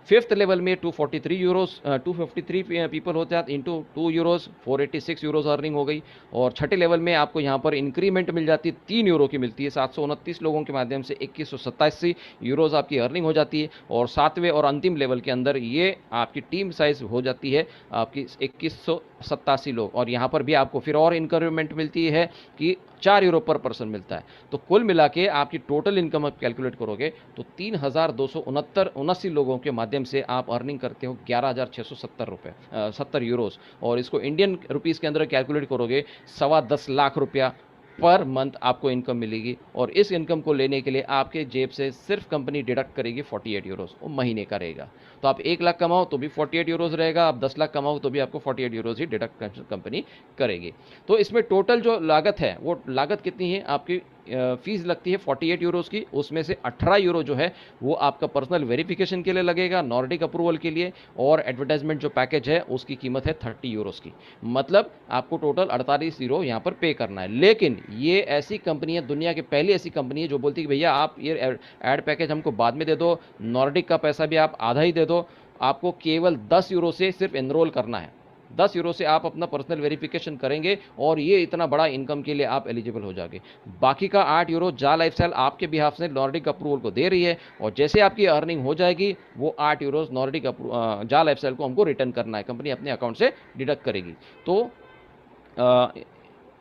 फिफ्थ लेवल में 243 यूरोस 253 पीपल होते हैं, इंटू 2 यूरोस 486 यूरोस अर्निंग हो गई। और छठे लेवल में आपको यहाँ पर इंक्रीमेंट मिल जाती है, 3 यूरो की मिलती है, 729 लोगों के माध्यम से 2187 यूरोस आपकी अर्निंग हो जाती है। और सातवें और अंतिम लेवल के अंदर ये आपकी टीम साइज हो जाती है आपकी 2187 लोग, और यहाँ पर भी आपको फिर और इंक्रीमेंट मिलती है कि 4 यूरो पर पर्सन मिलता है। तो कुल मिला के आपकी टोटल इनकम आप कैलकुलेट करोगे तो 3269 लोगों के माध्यम से आप अर्निंग करते हो 11,670 रुपये 70 यूरोस। और इसको इंडियन रुपीस के अंदर कैलकुलेट करोगे 10.25 लाख रुपया पर मंथ आपको इनकम मिलेगी। और इस इनकम को लेने के लिए आपके जेब से सिर्फ कंपनी डिडक्ट करेगी 48 यूरोस, वो महीने का रहेगा। तो आप 1 लाख कमाओ तो भी 48 यूरोस रहेगा, आप 10 लाख कमाओ तो भी आपको 48 यूरोस ही डिडक्ट कंपनी करेगी। तो इसमें टोटल जो लागत है वो लागत कितनी है, आपकी फीस लगती है 48 यूरोस की, उसमें से 18 यूरो जो है वो आपका पर्सनल वेरिफिकेशन के लिए लगेगा, नॉर्डिक अप्रूवल के लिए, और एडवर्टाइजमेंट जो पैकेज है उसकी कीमत है 30 यूरोस की। मतलब आपको टोटल 48 यूरो यहाँ पर पे करना है। लेकिन ये ऐसी कंपनी है, दुनिया की पहली ऐसी कंपनी है जो बोलती है कि भैया आप ये एड पैकेज हमको बाद में दे दो, नॉर्डिक का पैसा भी आप आधा ही दे दो, आपको केवल 10 यूरो से सिर्फ एनरोल करना है। 10 यूरो से आप अपना पर्सनल वेरिफिकेशन करेंगे और ये इतना बड़ा इनकम के लिए आप एलिजिबल हो जाएंगे। बाकी का 8 यूरो जा लाइफस्टाइल आपके बिहाफ से नॉर्डिक अप्रूवल को दे रही है, और जैसे आपकी अर्निंग हो जाएगी वो 8 यूरोज नॉर्डिक जा लाइफस्टाइल को हमको रिटर्न करना है, कंपनी अपने अकाउंट से डिडक्ट करेगी। तो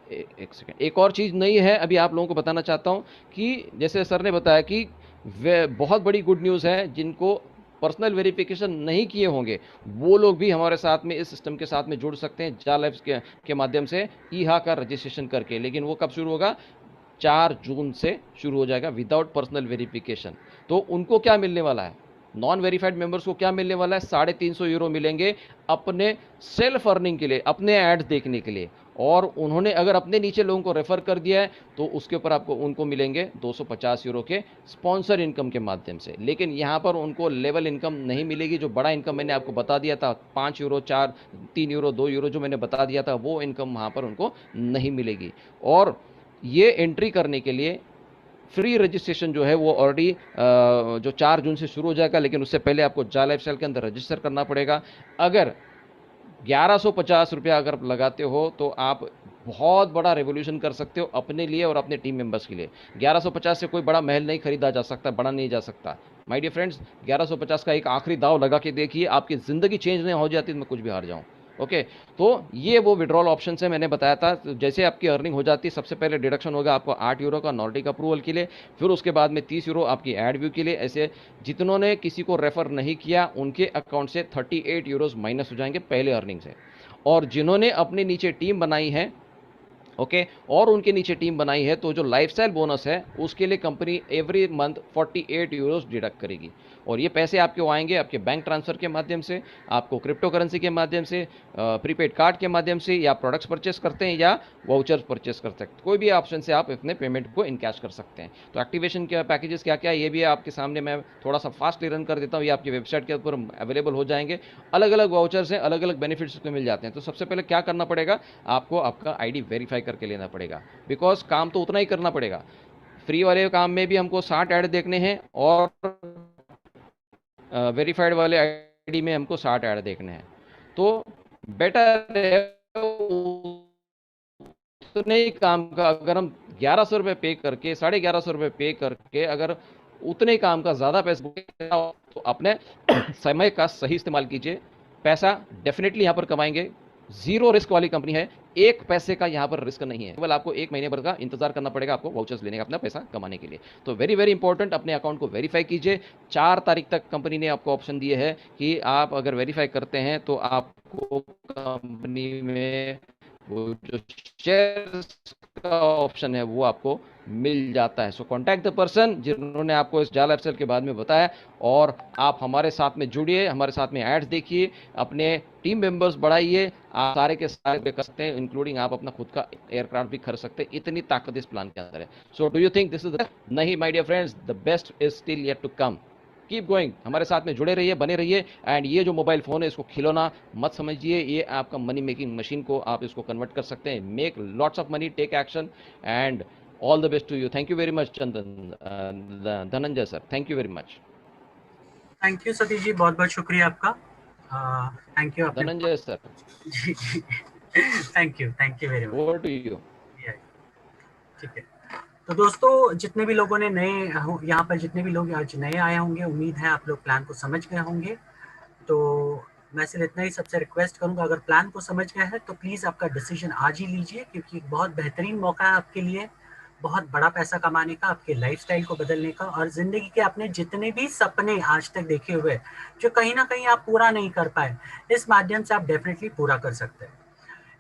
एक सेकेंड, एक और चीज़ नई है अभी आप लोगों को बताना चाहता हूं कि जैसे सर ने बताया कि बहुत बड़ी गुड न्यूज़ है, जिनको पर्सनल वेरिफिकेशन नहीं किए होंगे वो लोग भी हमारे साथ में इस सिस्टम के साथ में जुड़ सकते हैं जा लाइफ के माध्यम से ईहा का रजिस्ट्रेशन करके। लेकिन वो कब शुरू होगा, 4 जून से शुरू हो जाएगा विदाउट पर्सनल वेरिफिकेशन। तो उनको क्या मिलने वाला है, नॉन वेरीफाइड मेंबर्स को क्या मिलने वाला है, 350 यूरो मिलेंगे अपने सेल्फ अर्निंग के लिए, अपने एड्स देखने के लिए। और उन्होंने अगर अपने नीचे लोगों को रेफर कर दिया है तो उसके ऊपर आपको उनको मिलेंगे 250 यूरो के स्पॉन्सर इनकम के माध्यम से। लेकिन यहाँ पर उनको लेवल इनकम नहीं मिलेगी, जो बड़ा इनकम मैंने आपको बता दिया था 5 यूरो 4 3 यूरो 2 यूरो जो मैंने बता दिया था, वो इनकम वहाँ पर उनको नहीं मिलेगी। और ये एंट्री करने के लिए फ्री रजिस्ट्रेशन जो है वो ऑलरेडी जो 4 जून से शुरू हो जाएगा, लेकिन उससे पहले आपको जा लाइफस्टाइल के अंदर रजिस्टर करना पड़ेगा। अगर 1150 रुपया अगर लगाते हो तो आप बहुत बड़ा रेवोल्यूशन कर सकते हो अपने लिए और अपने टीम मेंबर्स के लिए। 1150 से कोई बड़ा महल नहीं खरीदा जा सकता, बड़ा नहीं जा सकता। माय डियर फ्रेंड्स, 1150 का एक आखिरी दाव लगा के देखिए, आपकी ज़िंदगी चेंज नहीं हो जाती तो मैं कुछ भी हार जाऊँ। ओके, तो ये वो विड्रॉल ऑप्शन है, मैंने बताया था। जैसे आपकी अर्निंग हो जाती है सबसे पहले डिडक्शन होगा आपको 8 यूरो का नॉर्डिक अप्रूवल के लिए, फिर उसके बाद में 30 यूरो आपकी एड व्यू के लिए। ऐसे जितनों ने किसी को रेफर नहीं किया उनके अकाउंट से 38 यूरोज माइनस हो जाएंगे पहले अर्निंग से। और जिन्होंने अपने नीचे टीम बनाई है, ओके, और उनके नीचे टीम बनाई है, तो जो लाइफस्टाइल बोनस है उसके लिए company every month 48 euros deduct करेगी। और ये पैसे आपके आएंगे आपके बैंक ट्रांसफर के माध्यम से, आपको क्रिप्टो करेंसी के माध्यम से, प्रीपेड कार्ड के माध्यम से, या प्रोडक्ट्स परचेस करते हैं या वाउचर्स परचेस कर सकते हैं, कोई भी ऑप्शन से आप अपने पेमेंट को इनकैश कर सकते हैं। तो एक्टिवेशन के पैकेजेस क्या क्या है ये भी आपके सामने मैं थोड़ा सा फास्ट रन कर देता हूँ, ये आपकी वेबसाइट के ऊपर अवेलेबल हो जाएंगे। अलग अलग वाउचर्स हैं, अलग अलग बेनिफिट्स को मिल जाते हैं। तो सबसे पहले क्या करना पड़ेगा, आपको आपका आईडी वेरीफाई करके लेना पड़ेगा, बिकॉज काम तो उतना ही करना पड़ेगा। फ्री वाले काम में भी हमको 60 ऐड देखने हैं और वेरीफाइड वाले आईडी में हमको 60 ऐड देखने हैं। तो बेटर है उतने ही काम का, अगर हम 1100 रुपये पे करके 1150 रुपये पे करके अगर उतने ही काम का ज़्यादा पैसा तो अपने समय का सही इस्तेमाल कीजिए। पैसा डेफिनेटली यहाँ पर कमाएंगे, जीरो रिस्क वाली कंपनी है, 1 पैसे का यहाँ पर रिस्क नहीं है। केवल आपको 1 महीने भर का इंतजार करना पड़ेगा आपको वाउचर्स लेने का अपना पैसा कमाने के लिए। तो वेरी वेरी इंपॉर्टेंट, अपने अकाउंट को वेरीफाई कीजिए। 4 तारीख तक कंपनी ने आपको ऑप्शन दिए है कि आप अगर वेरीफाई करते हैं तो आपको कंपनी में वो जो शेयर्स का ऑप्शन है वो आपको मिल जाता है। सो कॉन्टैक्ट द पर्सन जिन्होंने आपको इस जाल एफसेल के बारे में बताया, और आप हमारे साथ में जुड़िए, हमारे साथ में एड्स देखिए, अपने टीम मेंबर्स बढ़ाइए। आप सारे के सारे कर सकते हैं, इंक्लूडिंग आप अपना खुद का एयरक्राफ्ट भी खरीद सकते हैं, इतनी ताकत इस प्लान के अंदर है। So do you think this is नहीं my dear friends, the best is still yet to come. Keep going, हमारे साथ में जुड़े रहिए, बने रहिए। एंड ये जो मोबाइल फोन है इसको खिलौना मत समझिए, ये आपका मनी मेकिंग मशीन को आप इसको कन्वर्ट कर सकते हैं। Make lots of money, take action, and all the best to you. Thank you very much Chandan, Dhananjay sir, thank you very much. Thank you Satish ji, बहुत बहुत शुक्रिया आपका। थैंक यू आपने। धनंजय सर, जी thank you very much. Over to you. ठीक है, तो दोस्तों जितने भी लोगों ने नए यहाँ पर जितने भी लोग आज नए आए होंगे, उम्मीद है आप लोग प्लान को समझ गए होंगे। तो मैं सिर्फ इतना ही सबसे रिक्वेस्ट करूंगा, अगर प्लान को समझ गए हैं तो प्लीज़ आपका डिसीजन आज ही लीजिए, क्योंकि एक बहुत बेहतरीन मौका है आपके लिए, बहुत बड़ा पैसा कमाने का, आपके लाइफस्टाइल को बदलने का, और ज़िंदगी के अपने जितने भी सपने आज तक देखे हुए जो कहीं ना कहीं आप पूरा नहीं कर पाए, इस माध्यम से आप डेफिनेटली पूरा कर सकते हैं।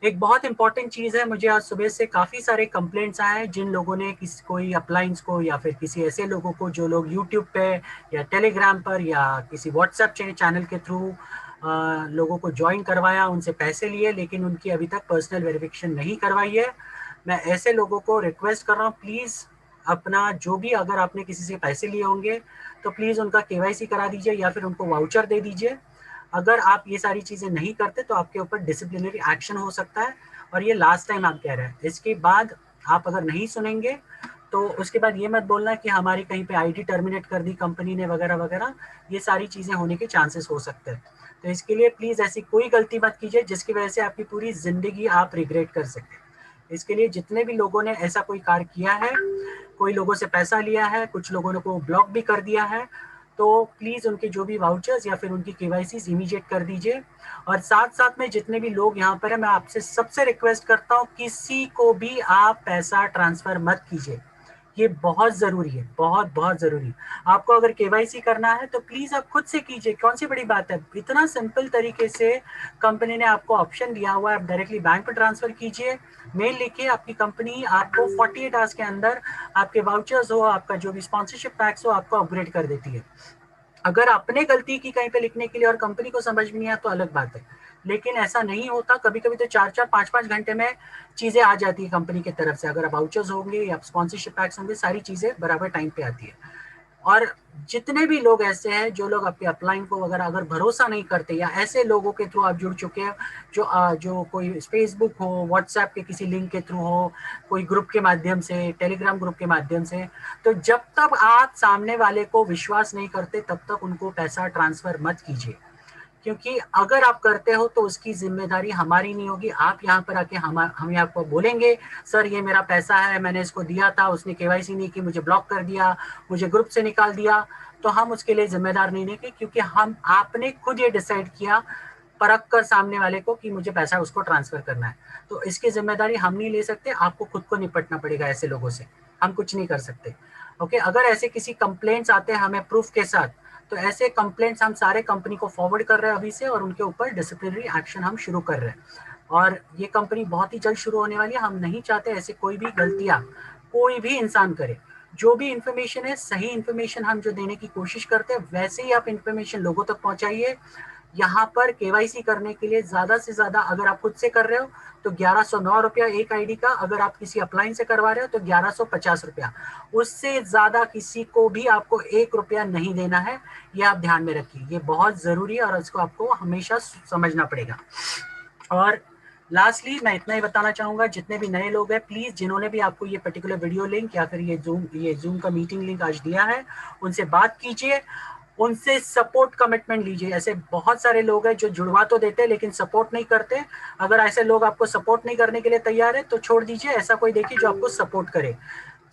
एक बहुत इंपॉर्टेंट चीज़ है, मुझे आज सुबह से काफ़ी सारे कंप्लेंट्स आए हैं जिन लोगों ने किसी कोई अपलाइंस को या फिर किसी ऐसे लोगों को जो लोग यूट्यूब पे या टेलीग्राम पर या किसी व्हाट्सएप चैनल के थ्रू लोगों को ज्वाइन करवाया, उनसे पैसे लिए, लेकिन उनकी अभी तक पर्सनल वेरिफिकेशन नहीं करवाई है। मैं ऐसे लोगों को रिक्वेस्ट कर रहा हूँ, प्लीज़ अपना जो भी, अगर आपने किसी से पैसे लिए होंगे तो प्लीज़ उनका केवाईसी करा दीजिए या फिर उनको वाउचर दे दीजिए। अगर आप ये सारी चीज़ें नहीं करते तो आपके ऊपर डिसिप्लिनरी एक्शन हो सकता है, और ये लास्ट टाइम आप कह रहे हैं। इसके बाद आप अगर नहीं सुनेंगे तो उसके बाद ये मत बोलना कि हमारी कहीं पे आईडी टर्मिनेट कर दी कंपनी ने वगैरह वगैरह, ये सारी चीज़ें होने के चांसेस हो सकते हैं। तो इसके लिए प्लीज़ ऐसी कोई गलती मत कीजिए जिसकी वजह से आपकी पूरी ज़िंदगी आप रिग्रेट कर सकें। इसके लिए जितने भी लोगों ने ऐसा कोई कार्य किया है, कोई लोगों से पैसा लिया है, कुछ लोगों ने को ब्लॉक भी कर दिया है, तो प्लीज़ उनके जो भी वाउचर्स या फिर उनकी केवाईसीज इमीडिएट कर दीजिए। और साथ साथ में जितने भी लोग यहाँ पर हैं, मैं आपसे सबसे रिक्वेस्ट करता हूँ, किसी को भी आप पैसा ट्रांसफ़र मत कीजिए। ये बहुत ज़रूरी है, बहुत बहुत ज़रूरी। आपको अगर केवाईसी करना है तो प्लीज़ आप खुद से कीजिए, कौन सी बड़ी बात है। इतना सिंपल तरीके से कंपनी ने आपको ऑप्शन दिया हुआ है, आप डायरेक्टली बैंक पर ट्रांसफ़र कीजिए, मेल लिखिए, आपकी कंपनी आपको 48 आवर्स के अंदर आपके वाउचर्स हो, आपका जो भी स्पॉन्सरशिप पैक्स हो, आपको अपग्रेड कर देती है। अगर अपने गलती की कहीं पे लिखने के लिए और कंपनी को समझ में नहीं आया तो अलग बात है, लेकिन ऐसा नहीं होता। कभी कभी तो 4-4, 5-5 घंटे में चीज़ें आ जाती है कंपनी की तरफ से। अगर वाउचर्स होंगे या स्पॉन्सरशिप पैक्स होंगे, सारी चीज़ें बराबर टाइम पे आती है। और जितने भी लोग ऐसे हैं जो लोग आपके अपलाइन को वगैरह अगर भरोसा नहीं करते, या ऐसे लोगों के थ्रू आप जुड़ चुके हैं जो कोई फेसबुक हो, व्हाट्सएप के किसी लिंक के थ्रू हो, कोई ग्रुप के माध्यम से, टेलीग्राम ग्रुप के माध्यम से, तो जब तक आप सामने वाले को विश्वास नहीं करते तब तक उनको पैसा ट्रांसफर मत कीजिए, क्योंकि अगर आप करते हो तो उसकी जिम्मेदारी हमारी नहीं होगी। आप यहाँ पर आके हम आपको बोलेंगे, सर ये मेरा पैसा है, मैंने इसको दिया था, उसने केवाईसी नहीं की, मुझे ब्लॉक कर दिया, मुझे ग्रुप से निकाल दिया, तो हम उसके लिए जिम्मेदार नहीं लेंगे, क्योंकि आपने खुद ये डिसाइड किया परख कर सामने वाले को कि मुझे पैसा उसको ट्रांसफर करना है। तो इसकी जिम्मेदारी हम नहीं ले सकते, आपको खुद को निपटना पड़ेगा ऐसे लोगों से, हम कुछ नहीं कर सकते। ओके, अगर ऐसे किसी कंप्लेंट्स आते हैं हमें प्रूफ के साथ, तो ऐसे कंप्लेंट्स हम सारे कंपनी को फॉरवर्ड कर रहे हैं अभी से, और उनके ऊपर डिसिप्लिनरी एक्शन हम शुरू कर रहे हैं। और ये कंपनी बहुत ही जल्द शुरू होने वाली है। हम नहीं चाहते ऐसे कोई भी गलतियां कोई भी इंसान करे। जो भी इंफॉर्मेशन है, सही इंफॉर्मेशन हम जो देने की कोशिश करते हैं, वैसे ही आप इंफॉर्मेशन लोगों तक पहुंचाइए। यहाँ पर केवाईसी करने के लिए ज्यादा से ज्यादा, अगर आप खुद से कर रहे हो तो 1109 रुपया एक आईडी का, अगर आप किसी अपलाइन से करवा रहे हो तो 1150 रुपया। उससे ज्यादा किसी को भी आपको 1 रुपया नहीं देना है, ये आप ध्यान में रखिए, ये बहुत जरूरी है और इसको आपको हमेशा समझना पड़ेगा। और लास्टली मैं इतना ही बताना चाहूंगा, जितने भी नए लोग हैं, प्लीज जिन्होंने भी आपको ये पर्टिकुलर वीडियो लिंक या फिर ये जूम का मीटिंग लिंक आज दिया है, उनसे बात कीजिए, उनसे सपोर्ट कमिटमेंट लीजिए। ऐसे बहुत सारे लोग हैं जो जुड़वा तो देते हैं लेकिन सपोर्ट नहीं करते। अगर ऐसे लोग आपको सपोर्ट नहीं करने के लिए तैयार है तो छोड़ दीजिए, ऐसा कोई देखिए जो आपको सपोर्ट करे।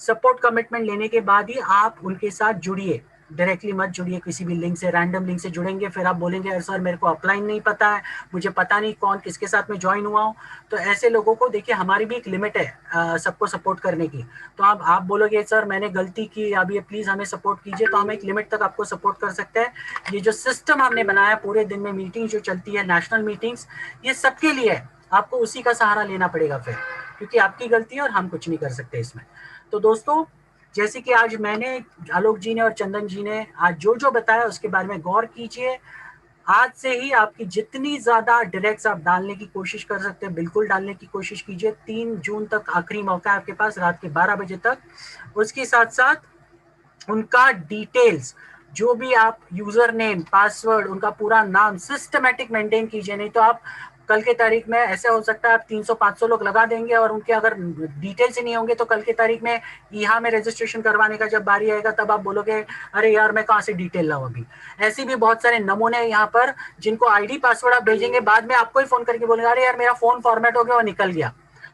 सपोर्ट कमिटमेंट लेने के बाद ही आप उनके साथ जुड़िए, डायरेक्टली मत जुड़िए किसी भी लिंक से। रैंडम लिंक से जुड़ेंगे फिर आप बोलेंगे अरे सर मेरे को अपलाइन नहीं पता है, मुझे पता नहीं कौन किसके साथ में ज्वाइन हुआ हूँ। तो ऐसे लोगों को देखिए, हमारी भी एक लिमिट है सबको सपोर्ट करने की। तो आप बोलोगे सर मैंने गलती की, अब ये प्लीज हमें सपोर्ट कीजिए, तो हम एक लिमिट तक आपको सपोर्ट कर सकते हैं। ये जो सिस्टम हमने बनाया पूरे दिन में मीटिंग जो चलती है, नेशनल मीटिंग्स, ये सबके लिए है। आपको उसी का सहारा लेना पड़ेगा फिर, क्योंकि आपकी गलती है और हम कुछ नहीं कर सकते इसमें। तो दोस्तों, जैसे कि आज मैंने, आलोक जी ने और चंदन जी ने आज जो जो बताया उसके बारे में गौर कीजिए। आज से ही आपकी जितनी ज्यादा डायरेक्ट्स आप डालने की कोशिश कर सकते हैं बिल्कुल डालने की कोशिश कीजिए। 3 जून तक आखिरी मौका है आपके पास, रात के 12 बजे तक। उसके साथ साथ उनका डिटेल्स, जो भी आप यूजर नेम, पासवर्ड, उनका पूरा नाम सिस्टमेटिक मेंटेन कीजिए, नहीं तो आप कल के तारीख में ऐसे हो सकता है आप 300-500 लोग लगा देंगे और उनके अगर डिटेल्स ही नहीं होंगे तो कल के तारीख में यहाँ में रजिस्ट्रेशन करवाने का जब बारी आएगा तब आप बोलोगे अरे यार मैं कहाँ से डिटेल लाऊं अभी। ऐसी भी बहुत सारे नमूने हैं यहाँ पर जिनको आईडी पासवर्ड आप भेजेंगे, बाद में आपको ही फोन करके बोलेंगे अरे यार मेरा फोन फॉर्मेट हो गया और निकल गया।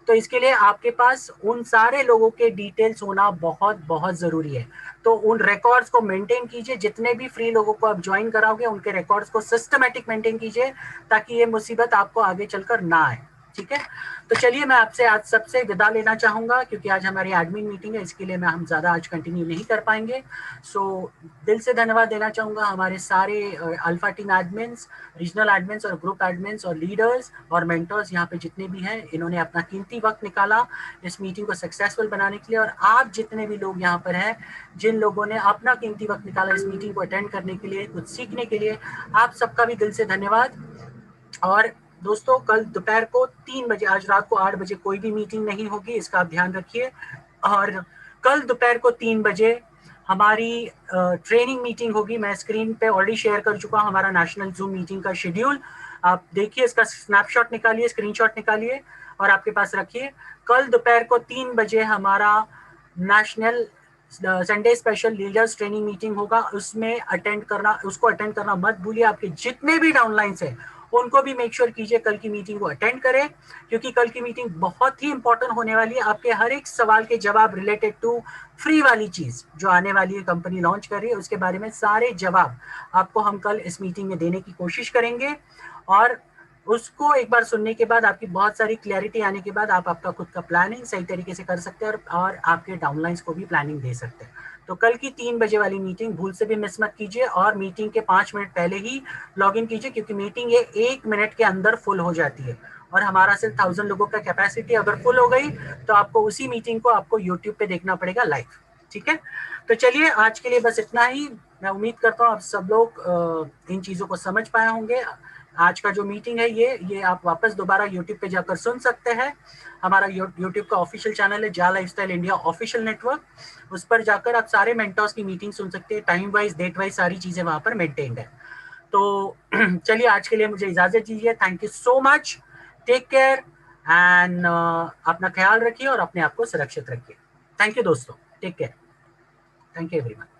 तो इसके लिए आपके पास उन सारे लोगों के डिटेल्स होना बहुत बहुत जरूरी है। तो उन रिकॉर्ड्स को मेंटेन कीजिए, जितने भी फ्री लोगों को आप ज्वाइन कराओगे उनके रिकॉर्ड्स को सिस्टमैटिक मेंटेन कीजिए ताकि ये मुसीबत आपको आगे चलकर ना आए। ठीक है, तो चलिए मैं आपसे आज सबसे विदा लेना चाहूंगा क्योंकि आज हमारी एडमिन मीटिंग है, इसके लिए हम ज्यादा आज कंटिन्यू नहीं कर पाएंगे। सो दिल से धन्यवाद देना चाहूंगा हमारे सारे alpha team admins, regional admins और ग्रुप एडमिन्स और लीडर्स और मेंटर्स यहाँ पे जितने भी हैं, इन्होंने अपना कीमती वक्त निकाला इस मीटिंग को सक्सेसफुल बनाने के लिए। और आप जितने भी लोग यहाँ पर हैं, जिन लोगों ने अपना कीमती वक्त निकाला इस मीटिंग को अटेंड करने के लिए, कुछ सीखने के लिए, आप सबका भी दिल से धन्यवाद। और दोस्तों कल दोपहर को 3 बजे, आज रात को 8 बजे कोई भी मीटिंग नहीं होगी, इसका आप ध्यान रखिए। और कल दोपहर को 3 बजे हमारी ट्रेनिंग मीटिंग होगी। मैं स्क्रीन पे ऑलरेडी शेयर कर चुका हूँ हमारा नेशनल जूम मीटिंग का शेड्यूल। आप देखिए, इसका स्नैपशॉट निकालिए, स्क्रीनशॉट निकालिए और आपके पास रखिए। कल दोपहर को 3 बजे हमारा national Sunday special leaders training meeting होगा, उसमें अटेंड करना, उसको अटेंड करना मत भूलिए। आपके जितने भी डाउनलाइंस हैं उनको भी मेक श्योर कीजिए कल की मीटिंग को अटेंड करें, क्योंकि कल की मीटिंग बहुत ही इंपॉर्टेंट होने वाली है। आपके हर एक सवाल के जवाब रिलेटेड टू फ्री वाली चीज जो आने वाली है, कंपनी लॉन्च कर रही है, उसके बारे में सारे जवाब आपको हम कल इस मीटिंग में देने की कोशिश करेंगे। और उसको एक बार सुनने के बाद, आपकी बहुत सारी क्लैरिटी आने के बाद, आप आपका खुद का प्लानिंग सही तरीके से कर सकते हैं और आपके डाउनलाइंस को भी प्लानिंग दे सकते हैं। तो कल की 3 बजे वाली मीटिंग भूल से भी मिस मत कीजिए और मीटिंग के 5 मिनट पहले ही लॉग इन कीजिए, क्योंकि मीटिंग ये 1 मिनट के अंदर फुल हो जाती है और हमारा सिर्फ 1000 लोगों का कैपेसिटी अगर फुल हो गई तो आपको उसी मीटिंग को आपको यूट्यूब पे देखना पड़ेगा लाइव। ठीक है, तो चलिए आज के लिए बस इतना ही। मैं उम्मीद करता हूँ आप सब लोग इन चीज़ों को समझ पाए होंगे। आज का जो मीटिंग है ये आप वापस दोबारा यूट्यूब पे जाकर सुन सकते हैं। हमारा यूट्यूब का ऑफिशियल चैनल है जा लाइफस्टाइल इंडिया ऑफिशियल नेटवर्क, उस पर जाकर आप सारे मेंटर्स की मीटिंग सुन सकते हैं। टाइम वाइज, डेट वाइज सारी चीज़ें वहाँ पर मेंटेन्ड है। तो चलिए आज के लिए मुझे इजाज़त दीजिए। Thank you so much, take care and अपना ख्याल रखिए और अपने आप को सुरक्षित रखिए। थैंक यू दोस्तों, take care, thank you everyone.